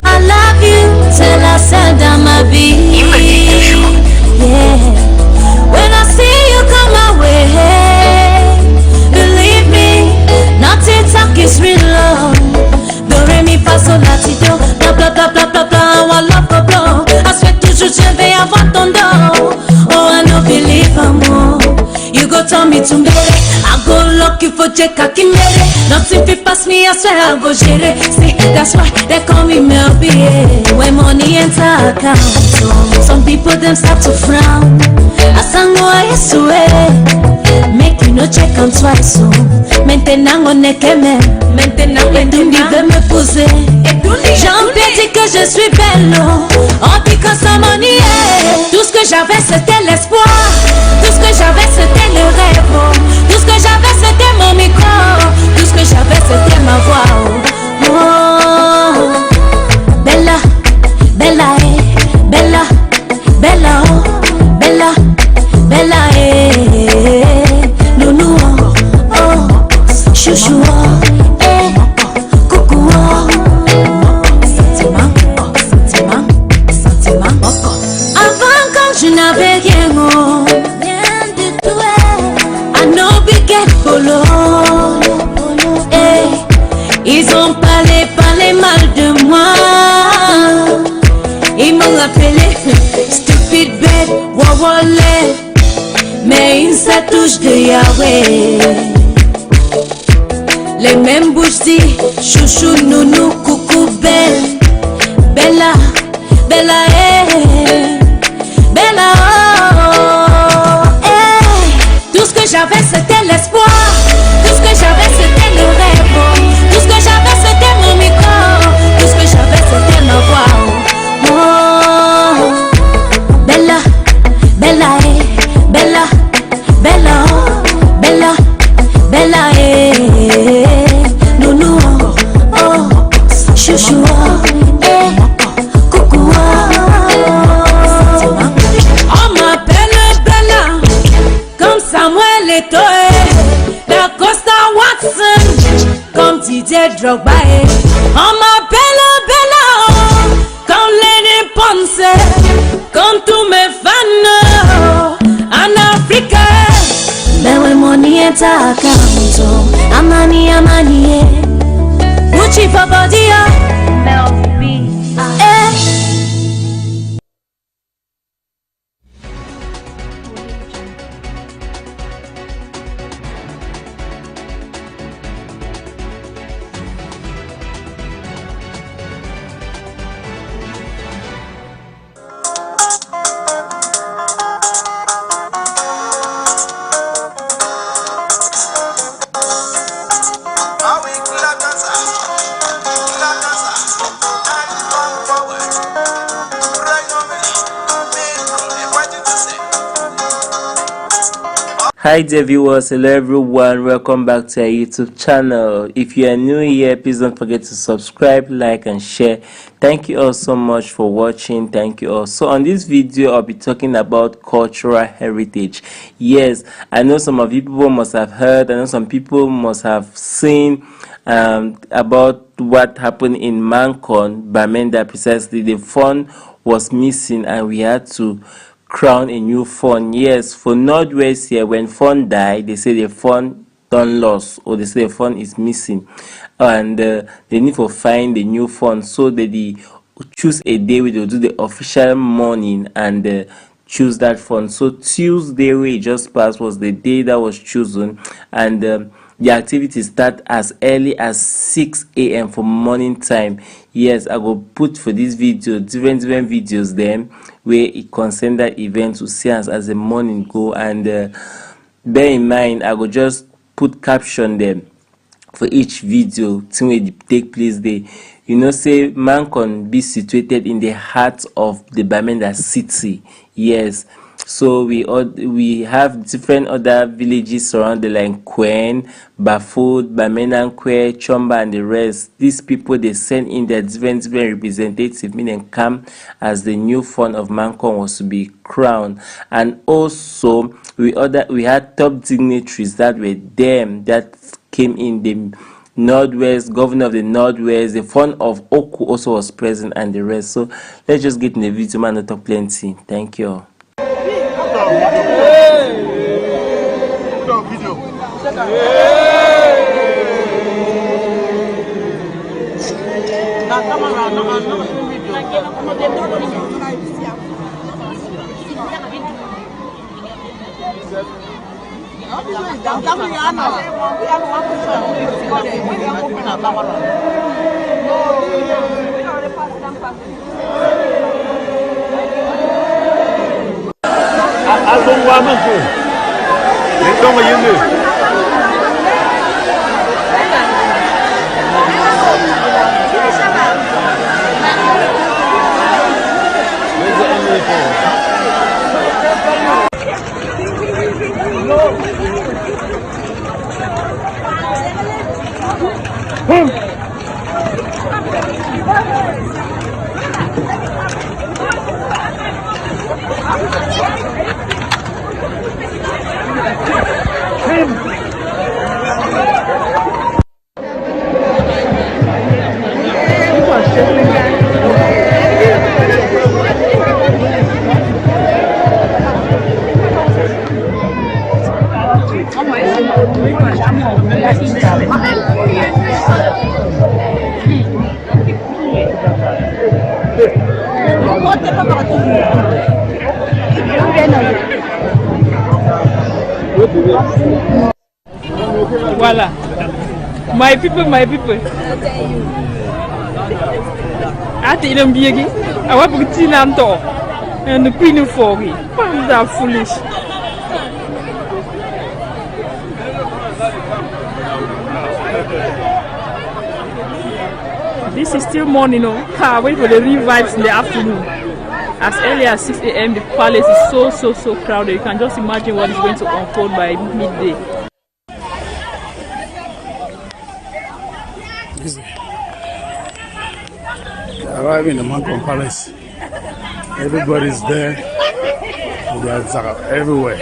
Speaker 4: I love you till I send down my vie. Yeah. When I see you come my way, believe me, nothing talk is real love. Do re mi fa sol la ti do, bla bla bla bla bla bla, I love bla bla. I swear toujours je vais avoir ton dos. Oh I no believe amour. You go tell me to marry, I go lucky for Jeka Kimere. Nothing fit pass me, I swear I go share. See, that's why they call me Melby. When money enter account, some people them start to frown. I sang I used to make you no check on twice. So maintenant on est qu'aimé. Maintenant on veut me poser. J'en dis que je suis belle. Oh because of money. Tout ce que j'avais c'était l'espoir. Tout ce que j'avais c'était le rêve. Tout ce que j'avais c'était mon micro. Tout ce que j'avais c'était ma voix. Oh Bella, Bella, Bella, Bella, oh Bella, Bella, Nounou, oh chouchou, oh coucou, oh sentiment, sentiment, sentiment. Avant quand je n'avais rien, oh rien du tout, I know we get polo. Ils ont parlé mal de moi. Ils m'ont appelé stupide bête, wawale. Mais une ça touche de Yahweh. Les mêmes bouches disent chouchou, nounou, coucou, belle. Bella, Bella, Bella, oh, tout ce que j'avais c'était l'espoir. Tout ce que j'avais c'était le rêve. Tout ce que j'avais c'était mon micro. Tout ce que j'avais c'était ma voix. Oh Bella, Bella, Bella, Bella, oh Bella, Bella, Nounou, oh chouchou, oh coucou, on m'appelle Bella comme Samuel Eto'o, Da Costa Watson comme Didier Drogba. On m'appelle Bella comme Lenny Ponce, comme tous mes fans en Afrique. Mais when money enter account, Amani, Amani, Gucci for body, Melby.
Speaker 10: Hi dear viewers, hello everyone, welcome back to our YouTube channel. If you are new here, please don't forget to subscribe, like and share. Thank you all so much for watching. Thank you all. So on this video I'll be talking about cultural heritage. Yes, I know some of you people must have heard, I know some people must have seen about what happened in Mancon, Bamenda precisely. The phone was missing and we had to crown a new phone. Yes, for Northwest here, when phone died, they say the phone done lost, or they say the phone is missing, and they need to find a new phone. So they choose a day where they'll do the official mourning and choose that phone. So Tuesday, we just passed, was the day that was chosen, and the activities start as early as 6 a.m. for morning time. Yes, I go put for this video different videos then where it concern that event to see us as a morning go, and bear in mind I go just put caption them for each video thing will take place there. You know, say Mancon be situated in the heart of the Bamenda city. Yes, so we have different other villages surrounding like Kwen, Bafut, Bamenankwe, Chomba, and the rest. These people, they send in their different representatives, meaning come as the new font of Mancon was to be crowned. And also we had top dignitaries that were them that came in. The Northwest, governor of the Northwest, the font of Oku also was present, and the rest. So let's just get in the video, man. Not talk plenty. Thank you.
Speaker 11: Voila. My people. Ati ilam biegi. Awa bukti nanto. And the queen of foggy. That foolish. This is still morning, no? Wait for the revives in the afternoon. As early as 6 a.m. the palace is so crowded. You can just imagine what is going to unfold by midday.
Speaker 3: Arriving in the Mancon Palace, everybody's there. There's everywhere.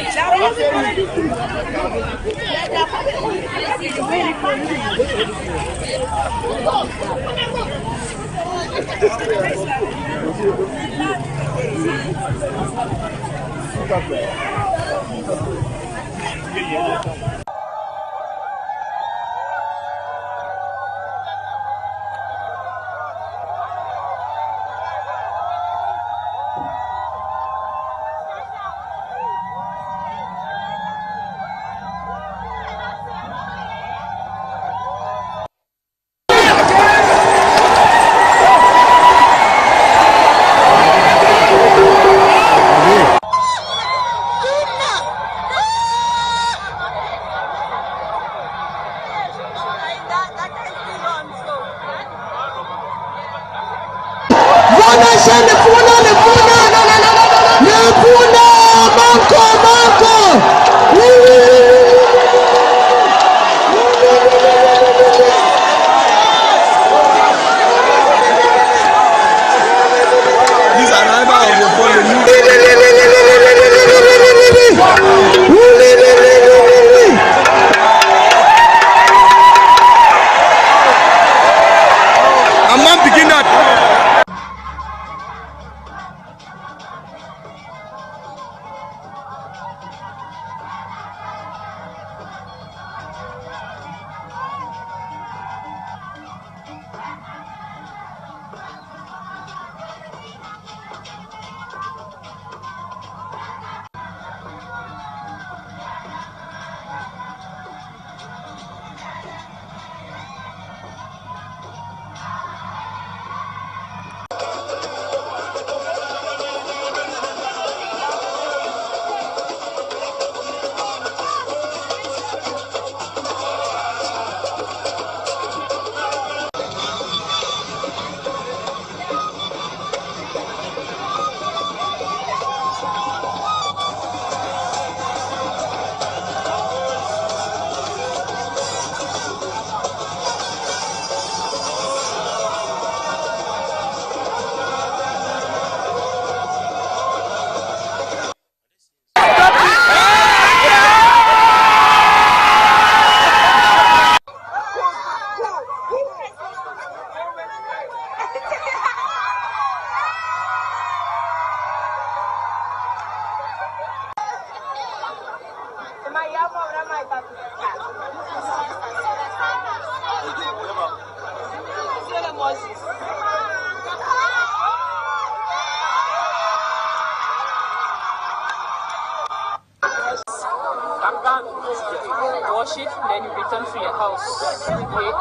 Speaker 11: shift, then you return to your house. The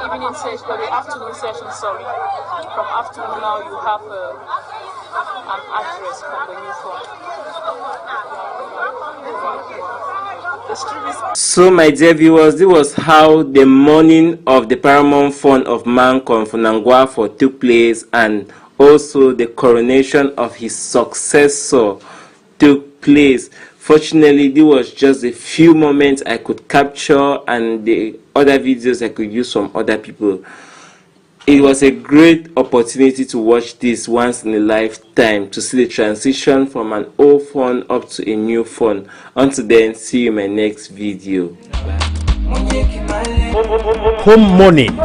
Speaker 11: evening session, or the afternoon session, sorry. From afternoon now, you have an address from the new phone.
Speaker 10: So, my dear viewers, this was how the morning of the Paramount Fund of Mancon for Nangwafo took place, and also the coronation of his successor took place. Fortunately, there was just a few moments I could capture, and the other videos I could use from other people. It was a great opportunity to watch this once in a lifetime, to see the transition from an old phone up to a new phone. Until then, see you in my next video.
Speaker 1: Home morning.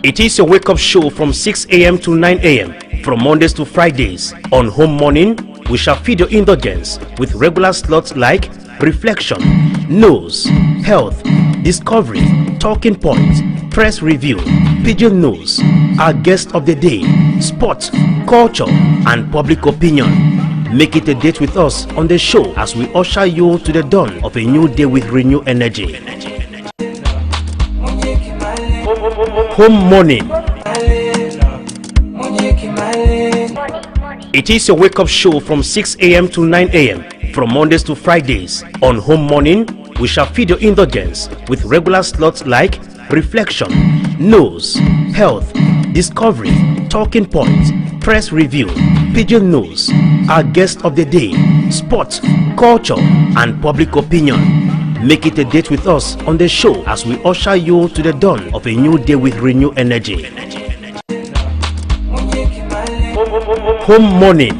Speaker 1: It is your wake-up show from 6 a.m. to 9 a.m. from Mondays to Fridays. On Home Morning, we shall feed your indulgence with regular slots like Reflection, News, Health, Discovery, Talking Points, Press Review, Pidgin News, our guest of the day, Sports, Culture, and Public Opinion. Make it a date with us on the show as we usher you to the dawn of a new day with renewed energy. Home Morning. It is your wake-up show from 6 a.m. to 9 a.m. from Mondays to Fridays. On Home Morning, we shall feed your indulgence with regular slots like Reflection, News, Health, Discovery, Talking Points, Press Review, Pidgin News, our guest of the day, Sports, Culture, and Public Opinion. Make it a date with us on the show as we usher you to the dawn of a new day with renewed energy. Home Morning.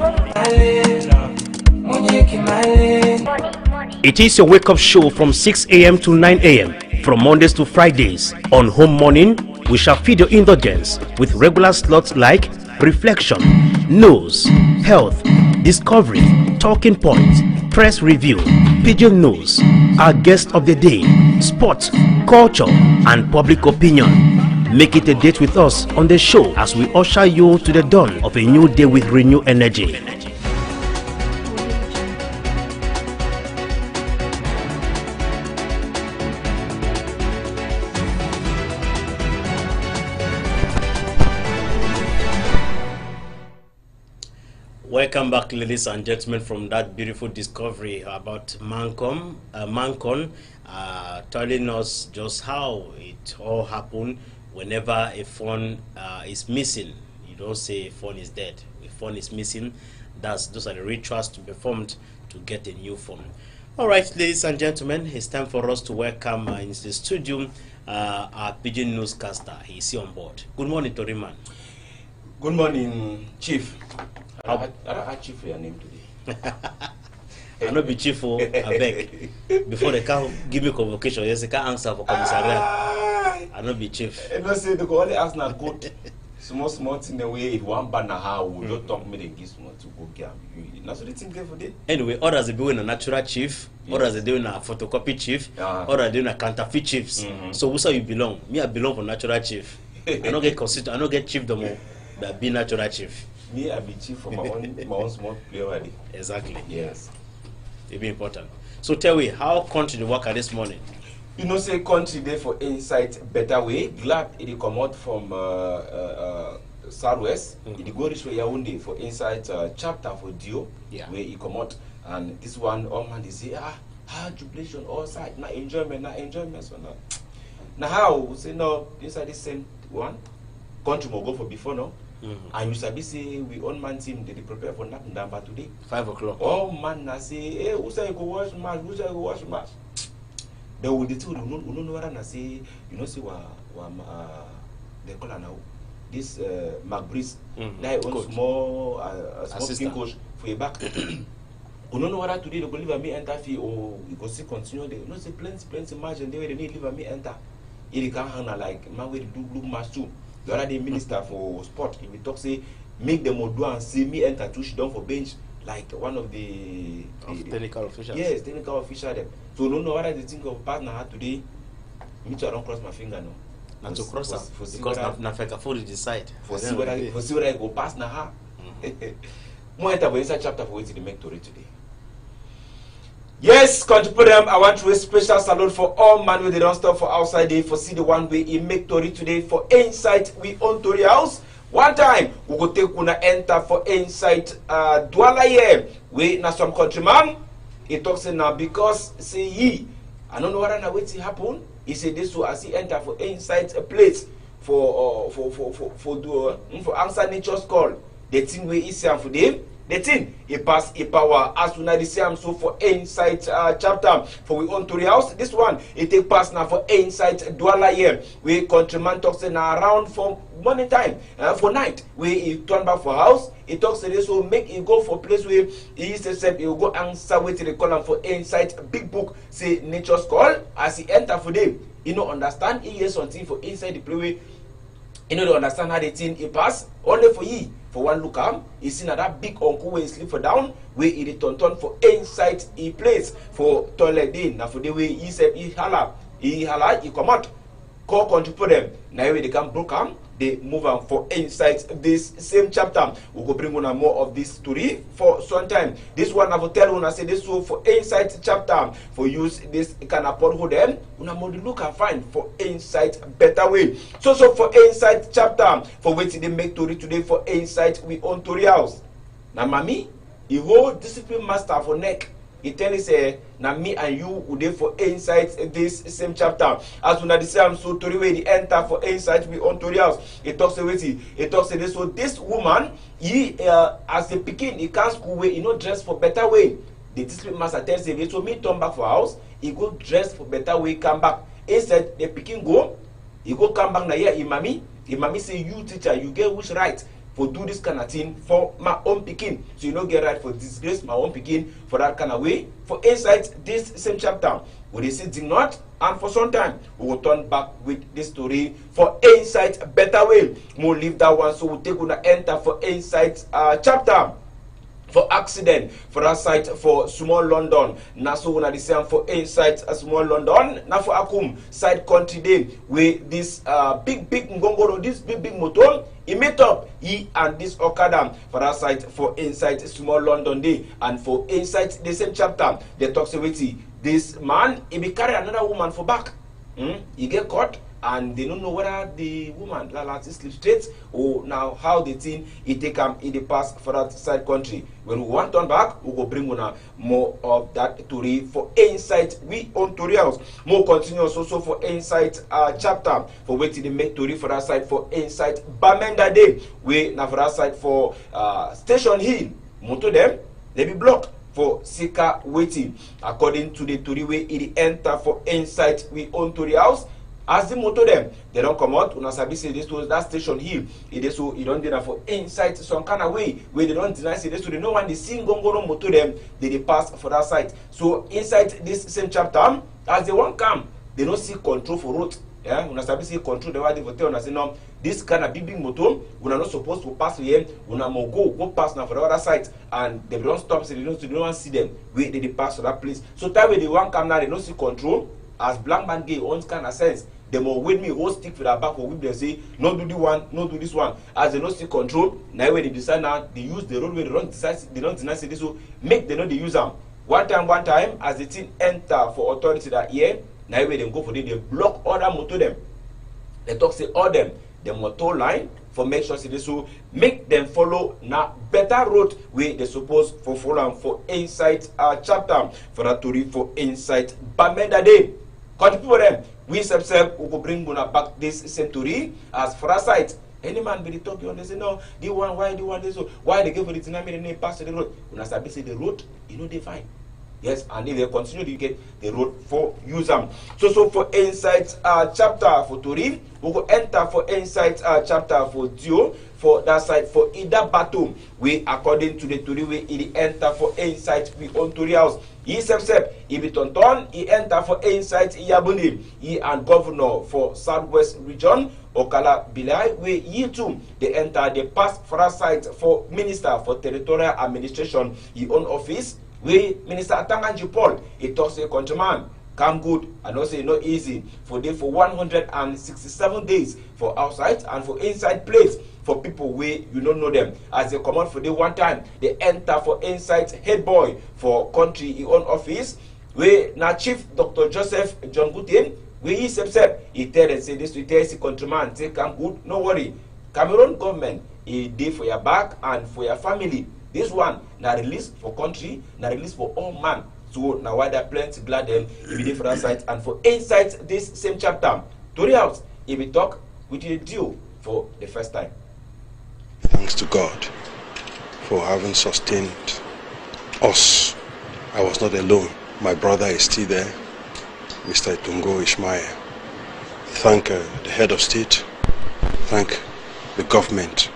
Speaker 1: It is your wake-up show from 6 a.m. to 9 a.m. from Mondays to Fridays. On Home Morning, we shall feed your indulgence with regular slots like Reflection, News, Health, Discovery, Talking Points, Press Review, Pidgin News, our guest of the day, Sports, Culture, and Public Opinion. Make it a date with us on the show as we usher you to the dawn of a new day with renewed energy. Welcome back, ladies and gentlemen, from that beautiful discovery about Mancon, telling us just how it all happened. Whenever a phone is missing, you don't say a phone is dead. A phone is missing. Those are the rituals to be performed to get a new phone. All right, ladies and gentlemen, it's time for us to welcome into the studio our Pidgin newscaster. He's here on board. Good morning, Toriman.
Speaker 12: Good morning, Chief. I don't Chief for your name today.
Speaker 1: I not be chief, I beg. Before they can give me convocation, yes, they can't answer for commissariat. I not be chief.
Speaker 12: And I say they go only ask na good small thing the way if one ban na how we don't talk me they give small to go get. That's what they think for that.
Speaker 1: Anyway, others they doing a natural chief, others they doing a photocopy chief, others doing a counterfeit chiefs. So who say you belong? Me, I belong for natural chief. I don't get consider. I don't get chief domo, but be natural chief.
Speaker 12: Me, I be chief for my own small player already.
Speaker 1: Exactly.
Speaker 12: Yes.
Speaker 1: It be important. So tell me, how country the worker this morning?
Speaker 12: You know, say country there for insight better way. Glad it come out from Southwest. It go reach Yaoundé for insight chapter for Dio. Yeah. Where it come out, and this one all man they say jubilation all side, not enjoyment. So now how say no inside the same one country will go for before no. And you sabi say we own man team they prepare for Napndamba today.
Speaker 1: 5 o'clock.
Speaker 12: Oh man, na say hey, who say go watch match? Who say go watch match? They will tell you no what na say you know say they call her now this McBreeze that own small small coach for a back. You know what today they go leave me enter fee or you go see continue they you know say plenty match and they need leave me enter. It can handle like man we do match too. The other day minister for sport, he will talk say make them do and see me enter touch down for bench like one of the
Speaker 1: technical officials.
Speaker 12: Yes, technical official them. So no what I think of partner today. Me too, I don't cross my finger now.
Speaker 1: And to cross up because Nafeka fully decide.
Speaker 12: For see what I go pass now. More enter for inside chapter for what to make to read today. Yes, country them. I want to a special salute for all man where they don't stop for outside day for see the one way he make Tori today for inside we own Tori house. One time we go take una enter for inside Douala here. We na some countryman. He talks now because say he I don't know what I wait to happen. He said this so as he enter for inside a place for answer nature's call. The thing we is for them. The thing, he pass a power as soon as the same so for inside chapter for we own to the house. This one, it take pass now for inside Douala here. We countryman talks now around for morning time, for night. We he turn back for house. He talks to this will make he go for place where he is said he will go answer with the column for inside big book say nature's call as he enter for them. You know understand he hears something for inside the play. You know to understand how the thing he pass only for ye. For one look he seen that big uncle where he sleep for down where he turn for inside he place for toilet day. Now for the way he said he holla he come out call country for them. Now when they come broke they move on for inside this same chapter. We go bring on more of this story for some time. This one I will tell you I say this so for inside chapter for use this kind of portfolio them. Una more look and find for inside better way. So for inside chapter for waiting they make story today for inside we own Tori house. Now mommy, he hold discipline master for neck. He tell us na me and you would dey for inside this same chapter. As una the same so Tori way the enter for inside we on Tori house. He talks waiting. He talks this so this woman he as a pikin he can't school way he no dress for better way. The discipline master tells him so me turn back for house he go dress for better way come back. He said the pikin go he go come back na here in mommy say you teacher you get which right for do this kind of thing for my own pikin. So you don't get right for disgrace my own pikin for that kind of way. For inside this same chapter, we they say did not, and for some time we will turn back with this story for inside better way. We'll leave that one, so we'll take gonna enter for inside chapter. For accident, for that site for small London, na so una the same for inside small London, na for Akum side country day with this big ngongoro, this big motor, he met up he and this Okada for that site for inside small London day, and for inside the same chapter they talk about this man he be carry another woman for back. He get caught. And they don't know whether the woman sleep straight or now how the thing he take in the past for that side country. When we want turn back, we go bring on more of that story for inside we own Tori house. More continuous also for inside chapter for waiting the make Tori for that side for inside Bamenda Day. We now for that side for Station Hill. Moto them they be blocked for Sika waiting according to the Tori way it enter for inside we own Tori house. As the motor them, they don't come out. Una sabi say this was that Station Hill. It is so you don't do that for inside some kind of way where they don't deny say this so they know when they see gongoro motor them, they pass for that side. So inside this same chapter, as they won't come, they don't see control for road. Yeah, una sabi say control the way they vote una say no. This kind of big motor, we are not supposed to pass here. We are go pass now for the other side, and they don't stop. So they don't see them. Where they pass to that place. So that way they won't come now. They don't see control. As black man gay owns kind of sense. They more with me whole stick for their back for whip they say no do the one, no do this one. As they don't see control, now when they decide now they use the roadway, they don't deny this so make they know they use them. One time as the thing enter for authority that year, now when they go for them, they block other motor them. They talk say all them the motor line for make sure say this so make them follow now better road where they suppose for follow for inside chapter for that to read for inside Bamenda Day. Country people them. We themselves will bring back this century as for our side. Any man be talking on they say no, they want why they want this so why they give for the tsunami and they pass the road. When I start say the road, you know they fine. Yes, and if they continue to get the road for use them. So for inside chapter for Tori, we go enter for inside chapter for Dio for that side for either battle. We according to the Tori we it enter for inside we own Tori house. He himself, he be tonton, he enter for inside Yabundi. He and governor for Southwest region, Okala Bilai, where he too, they enter the pass for our side for minister for territorial administration, he own office, where Minister Atanganji Paul, he talks a countryman, come good, and also not easy, for them for 167 days for outside and for inside place. for people where you don't know them. As they come out for the one time, they enter for inside head boy for country in own office. We now Chief Dr. Joseph John Gutien, we he tell and say this we tell the countryman, say come good, no worry. Cameroon government a day for your back and for your family. This one now release for country, now release for all man. So now why they plenty glad them if they for that side and for inside this same chapter. Tori House, if we talk with a deal for the first time.
Speaker 13: Thanks to God for having sustained us. I was not alone. My brother is still there, Mr. Itungo Ishmael. Thank the head of state. Thank the government.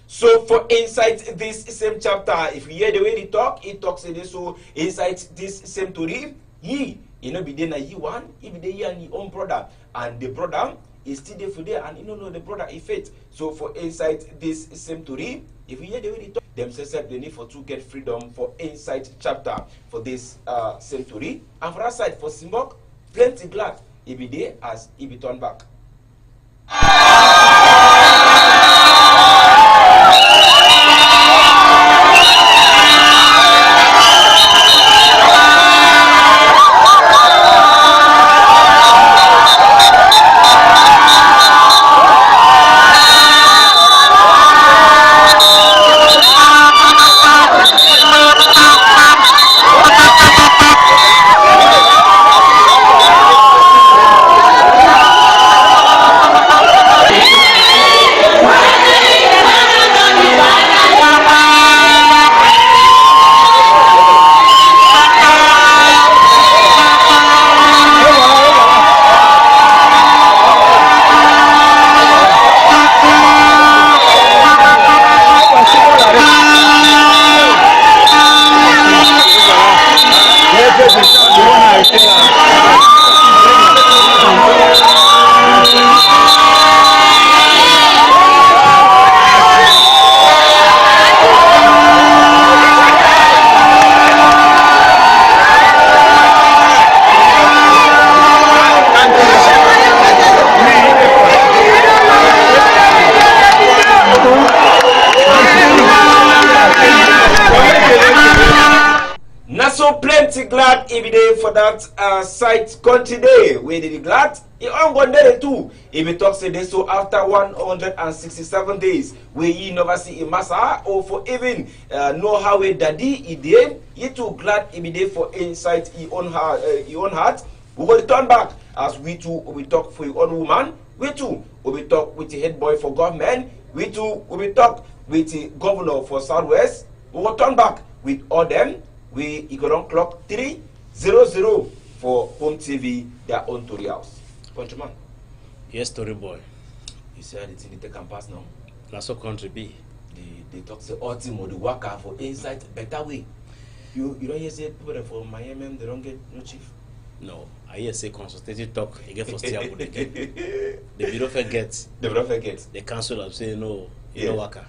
Speaker 12: So for inside this same chapter, if you hear the way he talks in this. So inside this same story, you know be there na he one, he be there and his own brother, and the brother is still there for there, and you know the brother is faith. So for inside this same story, if you hear the way they talk, themselves they need for to get freedom for inside chapter for this same story, and for that side for Simbok, plenty glad he be there as he be turned back. Glad every day for that site country day. We did glad. He on go there too. If we talk say this, so after 167 days, we he never see a massa or for even know how a daddy he did. He too glad every day for inside his own heart. We will turn back as we too we talk for your own woman. We too we talk with the head boy for government. We too we talk with the governor for Southwest. We will turn back with all them. We economic clock 3:00 for Home TV, their own Tori House. Countryman.
Speaker 1: Yes, Story boy.
Speaker 12: You said it's in the take and pass now.
Speaker 1: That's what country be.
Speaker 12: They talk say ultimo the worker for inside better way. You don't hear say people for Miami they don't get no chief.
Speaker 1: No, I hear say consultative talk again for stay up again. The bureau forget.
Speaker 12: The bureau forget.
Speaker 1: The council have say no, you know worker.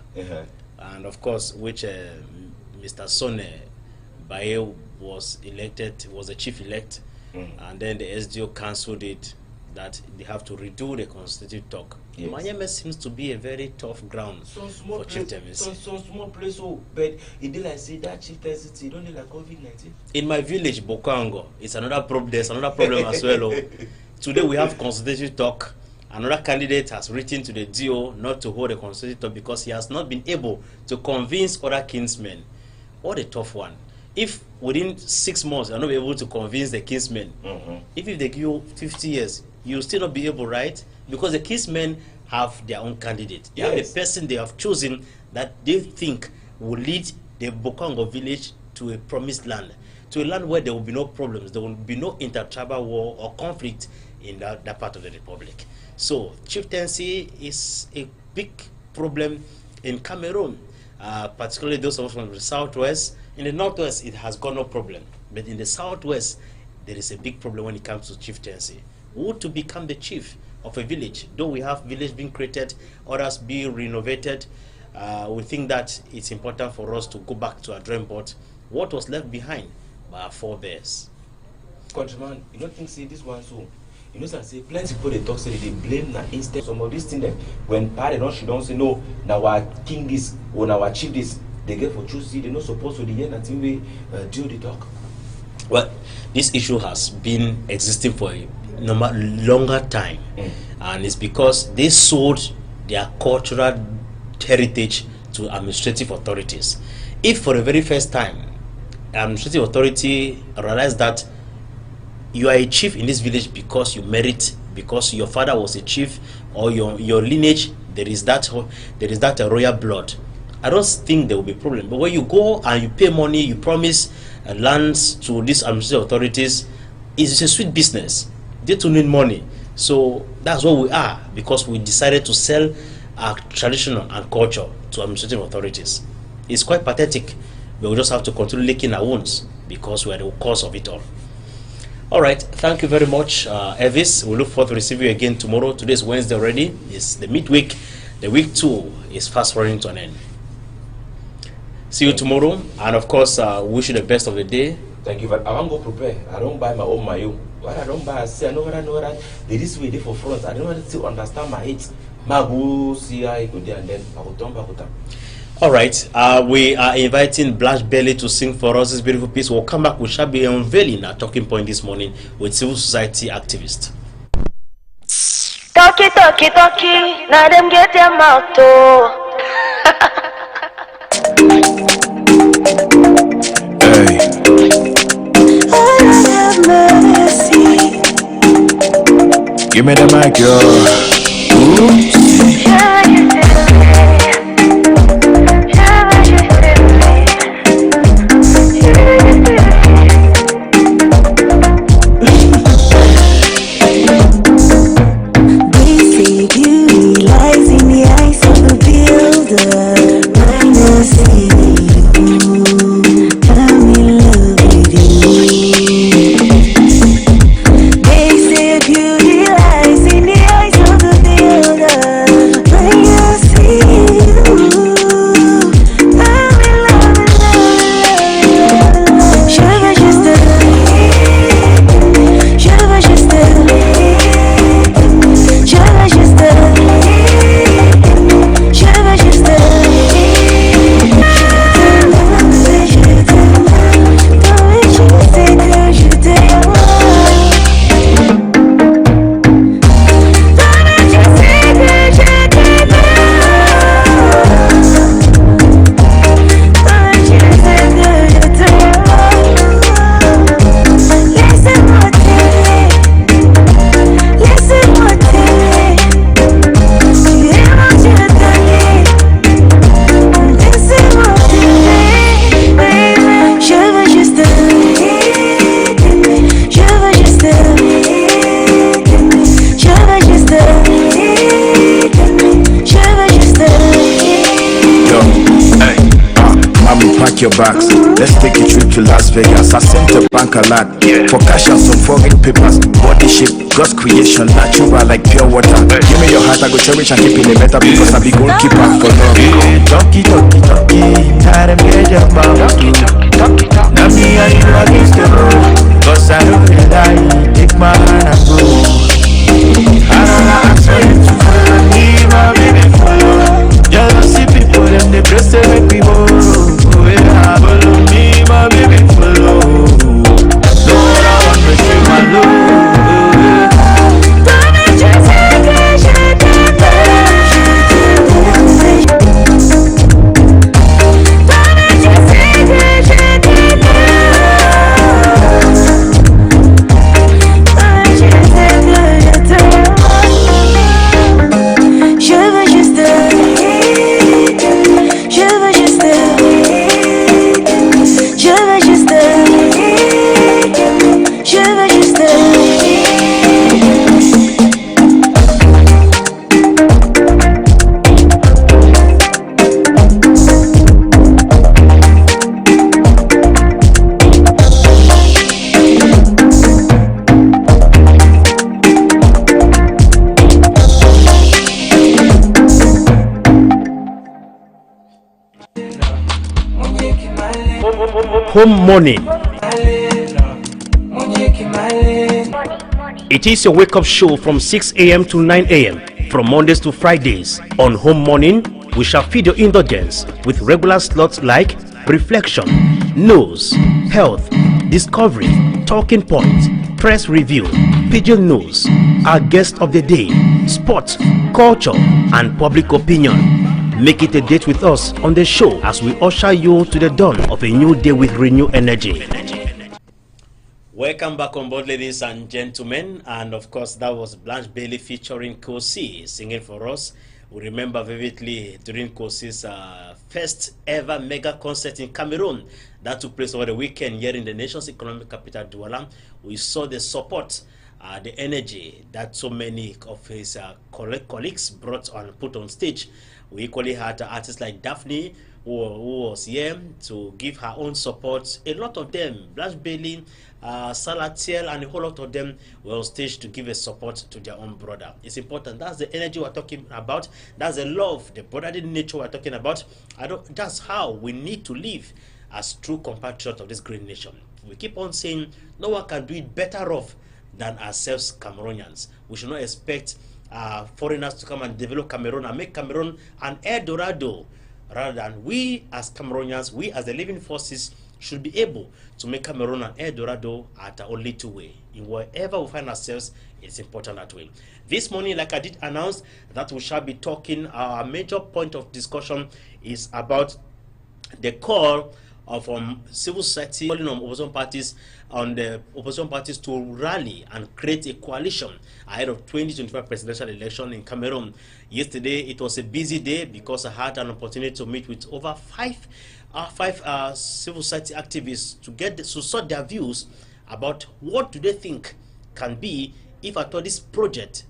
Speaker 1: And of course, which Mr. Sonne Baye was a chief elect, and then the SDO cancelled it that they have to redo the constitutive talk. Yes. Miami seems to be a very tough ground for chieftaincy.
Speaker 12: Some small place, but it did like say that chieftaincy don't need like COVID-19.
Speaker 1: In my village, Bokango, it's another problem. There's another problem as well. Today we have constitutive talk. Another candidate has written to the DO not to hold a constitutive talk because he has not been able to convince other kinsmen. What a tough one. If within 6 months you are not able to convince the kinsmen, if they give you 50 years, you'll still not be able, right? Because the kinsmen have their own candidate. They have a person they have chosen that they think will lead the Bokango village to a promised land, to a land where there will be no problems, there will be no intertribal war or conflict in that part of the republic. So chieftaincy is a big problem in Cameroon, particularly those of us from the southwest. In the northwest, it has got no problem, but in the southwest, there is a big problem when it comes to chieftaincy. Who to become the chief of a village? Though we have villages being created, others being renovated, we think that it's important for us to go back to our drawing board. What was left behind by our forebears?
Speaker 12: Countryman, you don't think say this one so? You know, I say plenty people they talk say they blame na instead some of these things them when party don't she don't say no now our king this or now our chief this they get for choose they not supposed to the end until we do the talk.
Speaker 1: Well, this issue has been existing for a longer time, and it's because they sold their cultural heritage to administrative authorities. If for the very first time administrative authority realize that you are a chief in this village because you merit, because your father was a chief, or your lineage there is that royal blood, I don't think there will be a problem. But when you go and you pay money, you promise lands to these administrative authorities, it's a sweet business. They too need money. So that's what we are, because we decided to sell our traditional and culture to administrative authorities. It's quite pathetic, but we just have to continue licking our wounds because we are the cause of it all. All right, thank you very much, Elvis. We look forward to receiving you again tomorrow. Today is Wednesday already. It's the midweek. The week 2 is fast running to an end. See you tomorrow, and of course, wish you the best of the day.
Speaker 12: Thank you. But I won't go prepare. I don't buy my own mayo. What I don't buy, I say I know that this way they for front. I don't want to understand my hits. My go see I go there and then I will turn back with them.
Speaker 1: All right, we are inviting Blanche Bailey to sing for us this beautiful piece. We'll come back. We shall be unveiling our talking point this morning with civil society activists.
Speaker 14: Talkie, now them get their mouth too.
Speaker 3: Hey. Give me the mic, yo. Your bags. Let's take a trip to Las Vegas. I sent a bank a lot for cash and some foreign papers. Body shape, God's creation, natural like pure water. Give me your heart, I go cherish and keep it better because I be goalkeeper for love. Talkie, time get your mouth. Now me and you against the road, cause I don't feel like take my hand and go. I don't ask for you to follow me, my baby, follow. Jealousy people, them they press they make me go. Follow me, my baby, follow. No one want to see my love.
Speaker 1: Home morning.
Speaker 15: It is your wake-up show from 6 a.m. to 9 a.m. from Mondays to Fridays. On Home Morning, we shall feed your indulgence with regular slots like Reflection, News, Health, Discovery, Talking Points, Press Review, Pidgin News, our guest of the day, Sports, Culture, and Public Opinion. Make it a date with us on the show as we usher you to the dawn of a new day with renewed energy.
Speaker 1: Welcome back on board, ladies and gentlemen. And of course, that was Blanche Bailey featuring Kosi singing for us. We remember vividly during Kosi's first ever mega concert in Cameroon that took place over the weekend here in the nation's economic capital, Douala. We saw the support, the energy that so many of his colleagues brought and put on stage. We equally had artists like Daphne, who was here to give her own support. A lot of them, Blanche Bailey, Salatiel, and a whole lot of them were on stage to give a support to their own brother. It's important. That's the energy we're talking about. That's the love, the brotherly nature we're talking about. That's how we need to live as true compatriots of this great nation. We keep on saying no one can do it better off than ourselves Cameroonians. We should not expect foreigners to come and develop Cameroon and make Cameroon an El Dorado, rather than we as Cameroonians, we as the living forces, should be able to make Cameroon an El Dorado at our own little way. In wherever we find ourselves, it's important that way. This morning, like I did announce, that we shall be talking, our major point of discussion is about the call of civil society calling on the opposition parties to rally and create a coalition ahead of 2025 presidential election in Cameroon. Yesterday it was a busy day because I had an opportunity to meet with over five civil society activists to sort their views about what do they think can be, if at all this project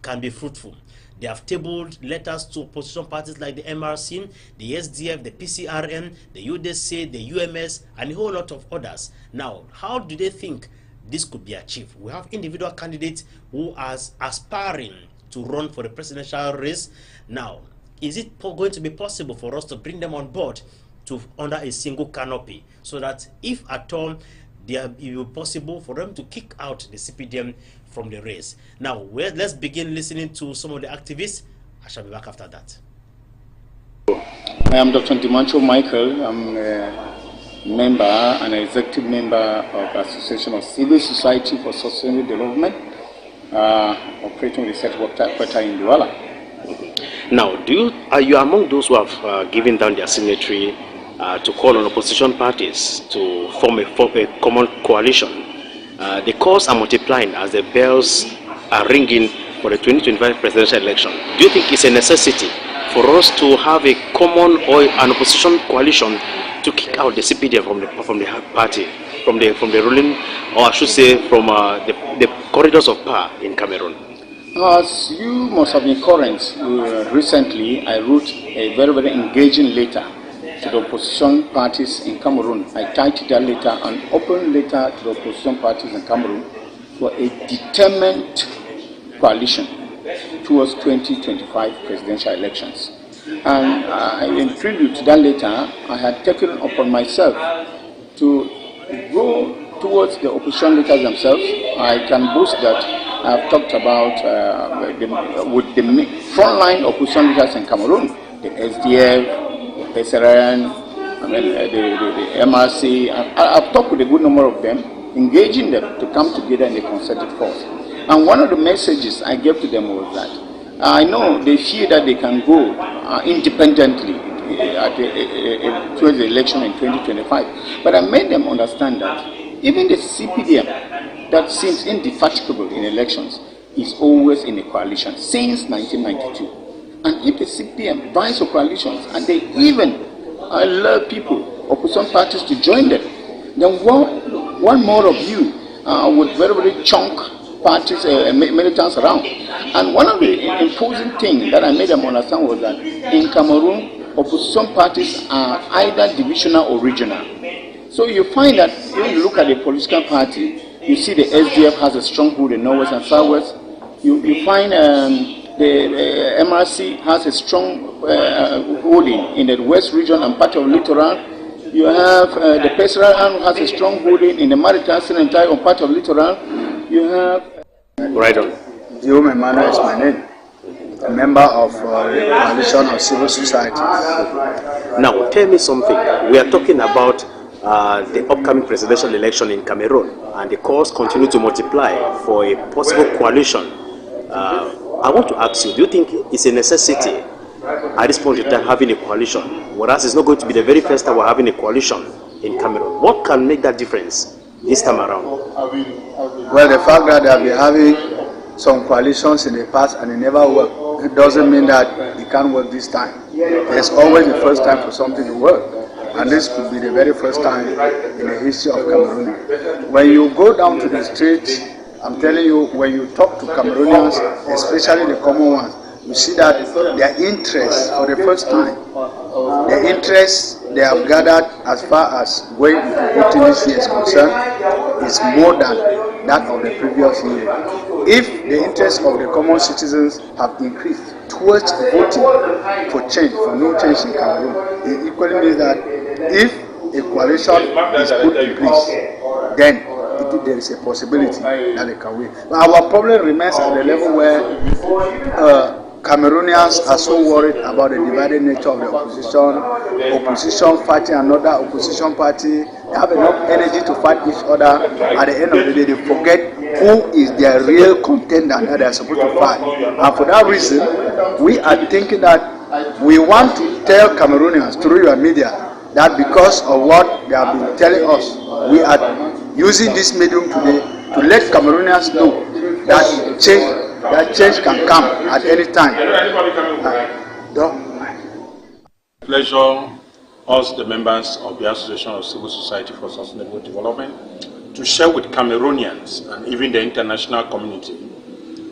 Speaker 1: can be fruitful. They have tabled letters to opposition parties like the MRC, the SDF, the PCRN, the UDC, the UMS, and a whole lot of others. Now, how do they think this could be achieved? We have individual candidates who are aspiring to run for the presidential race. Now, is it going to be possible for us to bring them on board under a single canopy, so that if at all it will be possible for them to kick out the CPDM from the race? Now, let's begin listening to some of the activists. I shall be back after that.
Speaker 16: I am Dr. Dimancho Michael. I'm a member and an executive member of the Association of Civil Society for Sustainable Development, operating research quarter in Douala.
Speaker 15: Now, are you among those who have given down their signatory to call on opposition parties to form a common coalition? The calls are multiplying as the bells are ringing for the 2025 presidential election. Do you think it's a necessity for us to have a common or an opposition coalition to kick out the CPDM from the party, from the ruling, or I should say from the corridors of power in Cameroon?
Speaker 16: As you must have been current, recently I wrote a very, very engaging letter to the opposition parties in Cameroon. I titled that letter an open letter to the opposition parties in Cameroon for a determined coalition towards 2025 presidential elections. And in prelude to that letter, I had taken upon myself to go towards the opposition leaders themselves. I can boast that I have talked about with the frontline opposition leaders in Cameroon, the SDF, the PCRN, the MRC. I've talked with a good number of them, engaging them to come together in a concerted force. And one of the messages I gave to them was that I know they fear that they can go independently towards the election in 2025. But I made them understand that even the CPDM, that seems indefatigable in elections, is always in a coalition since 1992. And if the CPDM buys for coalitions and they even allow people, opposition parties, to join them, then one more of you would very, very chunk parties, militants around. And one of the imposing things that I made them understand was that in Cameroon, opposition parties are either divisional or regional. So you find that when you look at a political party, you see the SDF has a stronghold in Northwest and Southwest. You find the MRC has a strong holding in the West region and part of Littoral. You have the PCRN has a strong holding in the Maritime Serenity and part of Littoral. You have
Speaker 15: Right on.
Speaker 16: Diome Emmanuel is my name. A member of the Coalition of Civil Society.
Speaker 15: Now, tell me something. We are talking about the upcoming presidential election in Cameroon, and the calls continue to multiply for a possible coalition. I want to ask you, do you think it's a necessity at this point in time having a coalition, whereas it's not going to be the very first time we're having a coalition in Cameroon? What can make that difference this time around?
Speaker 16: Well, the fact that they have been having some coalitions in the past and it never worked, it doesn't mean that it can't work this time. There's always the first time for something to work, and this could be the very first time in the history of Cameroon. When you go down to the streets, I'm telling you, when you talk to Cameroonians, especially the common ones, you see that their interest for the first time, the interest they have gathered as far as going into voting this year is concerned is more than that of the previous year. If the interest of the common citizens have increased towards voting for change, for no change in Cameroon, it equally means that if a coalition is put in place, then there is a possibility that they can win. But our problem remains at the level where Cameroonians are so worried about the divided nature of the opposition fighting another opposition party. They have enough energy to fight each other. At the end of the day, they forget who is their real contender that they are supposed to fight. And for that reason, we are thinking that we want to tell Cameroonians through your media that because of what they have been telling us, we are using this medium today to let Cameroonians know that change can come at any time.
Speaker 17: Pleasure, us the members of the Association of Civil Society for Sustainable Development, to share with Cameroonians and even the international community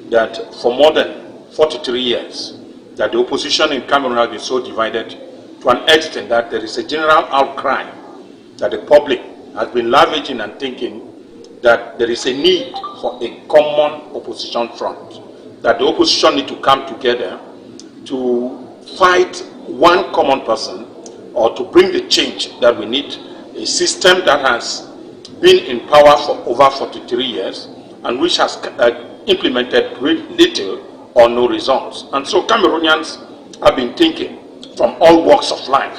Speaker 17: that for more than 43 years that the opposition in Cameroon has been so divided to an extent that there is a general outcry that the public has been ravaging and thinking that there is a need for a common opposition front, that the opposition need to come together to fight one common person or to bring the change that we need, a system that has been in power for over 43 years and which has implemented little or no results. And so Cameroonians have been thinking from all walks of life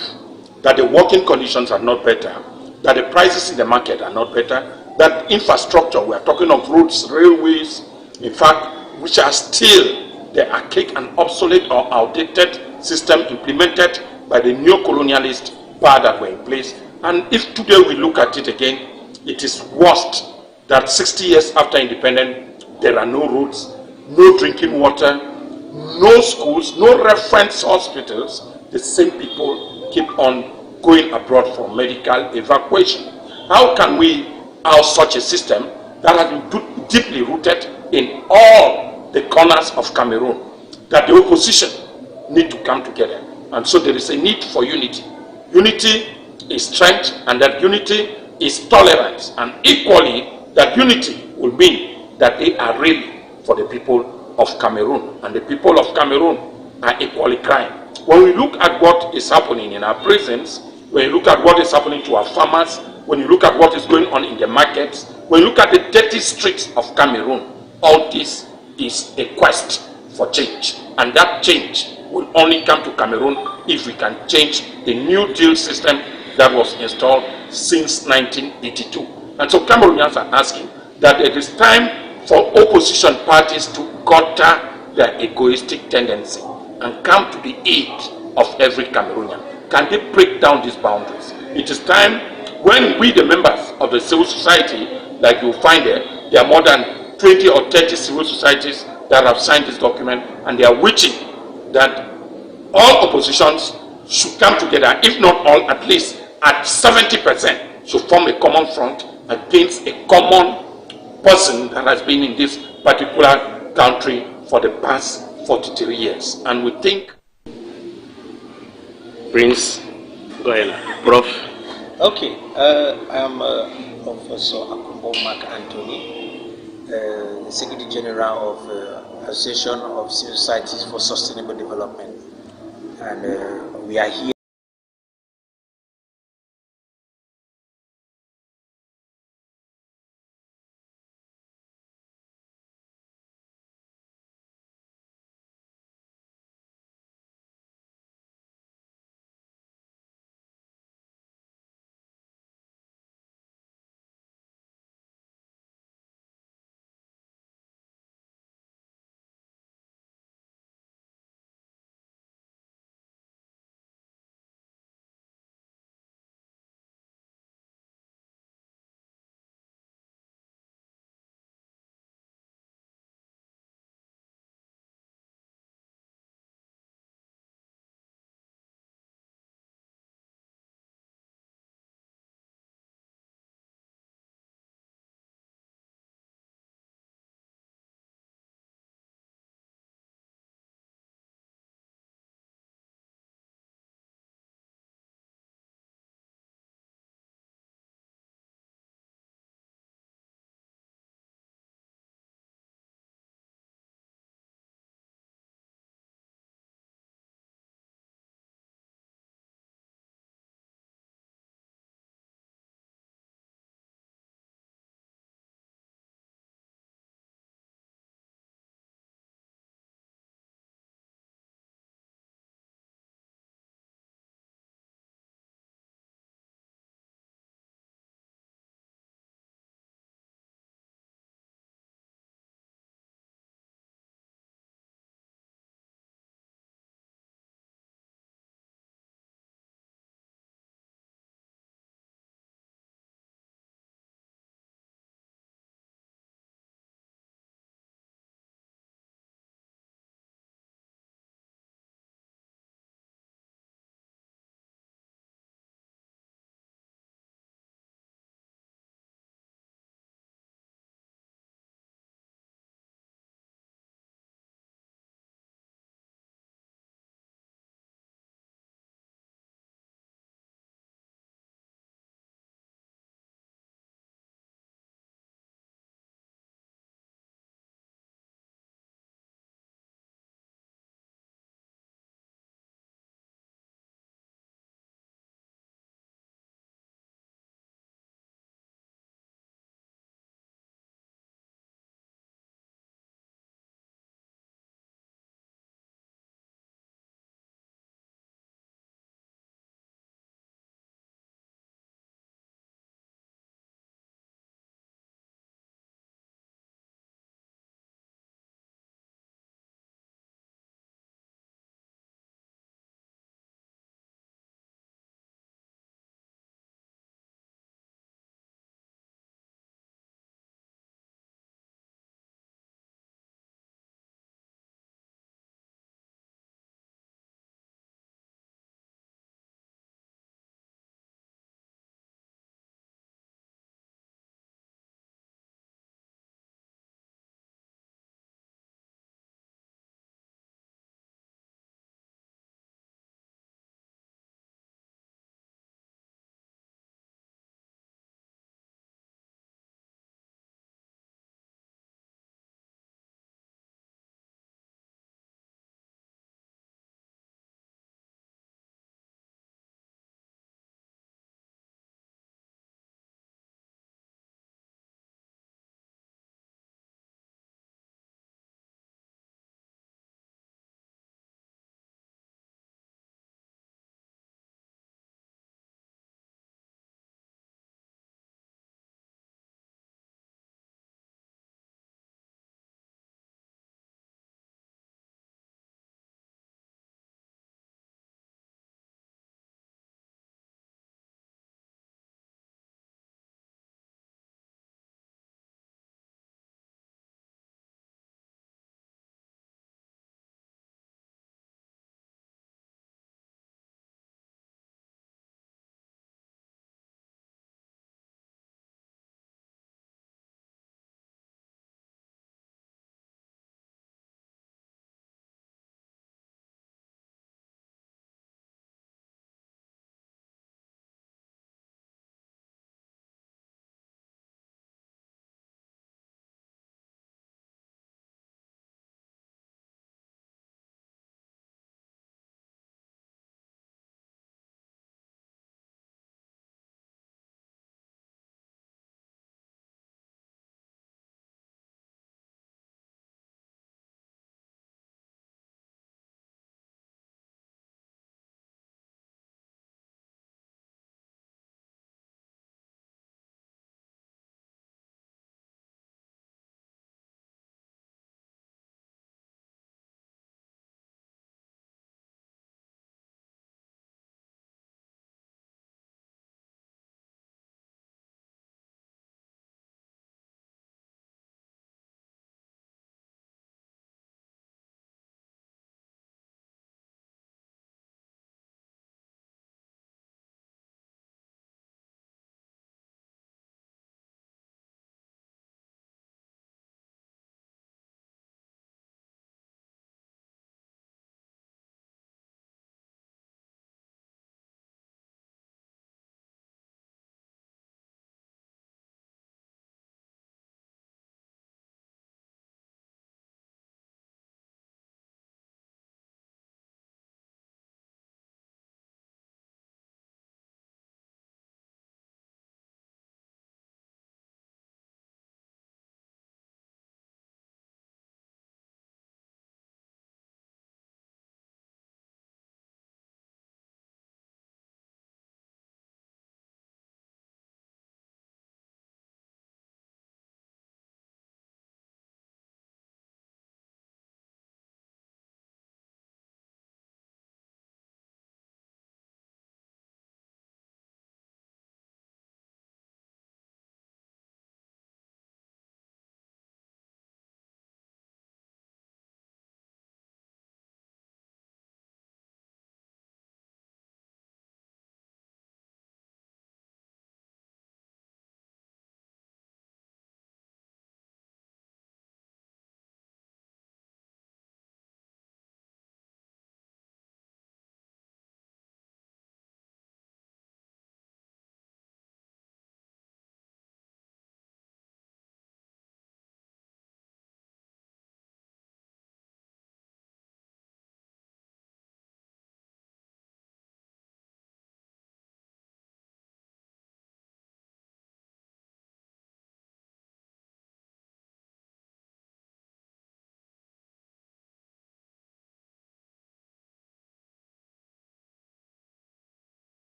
Speaker 17: that the working conditions are not better, that the prices in the market are not better, that infrastructure, we are talking of roads, railways, in fact, which are still the archaic and obsolete or outdated system implemented by the neo-colonialist power that were in place. And if today we look at it again, it is worst that 60 years after independence, there are no roads, no drinking water, no schools, no reference hospitals. The same people keep on going abroad for medical evacuation. How can we house such a system that has been deeply rooted in all the corners of Cameroon, that the opposition need to come together? And so there is a need for unity. Unity is strength, and that unity is tolerance, and equally that unity will mean that they are really for the people of Cameroon, and the people of Cameroon are equally crying. When we look at what is happening in our prisons, when you look at what is happening to our farmers, when you look at what is going on in the markets, when you look at the dirty streets of Cameroon, all this is a quest for change. And that change will only come to Cameroon if we can change the New Deal system that was installed since 1982. And so Cameroonians are asking that it is time for opposition parties to gutter their egoistic tendency and come to the aid of every Cameroonian. Can they break down these boundaries? It is time when we, the members of the civil society, like you find there are more than 20 or 30 civil societies that have signed this document, and they are wishing that all oppositions should come together, if not all, at least at 70%, should form a common front against a common person that has been in this particular country for the past 43 years. And we think...
Speaker 15: Prince, go ahead, Prof.
Speaker 18: Okay, I'm Professor Akumbo Mark Anthony, the Secretary General of Association of Civil Societies for Sustainable Development, and we are here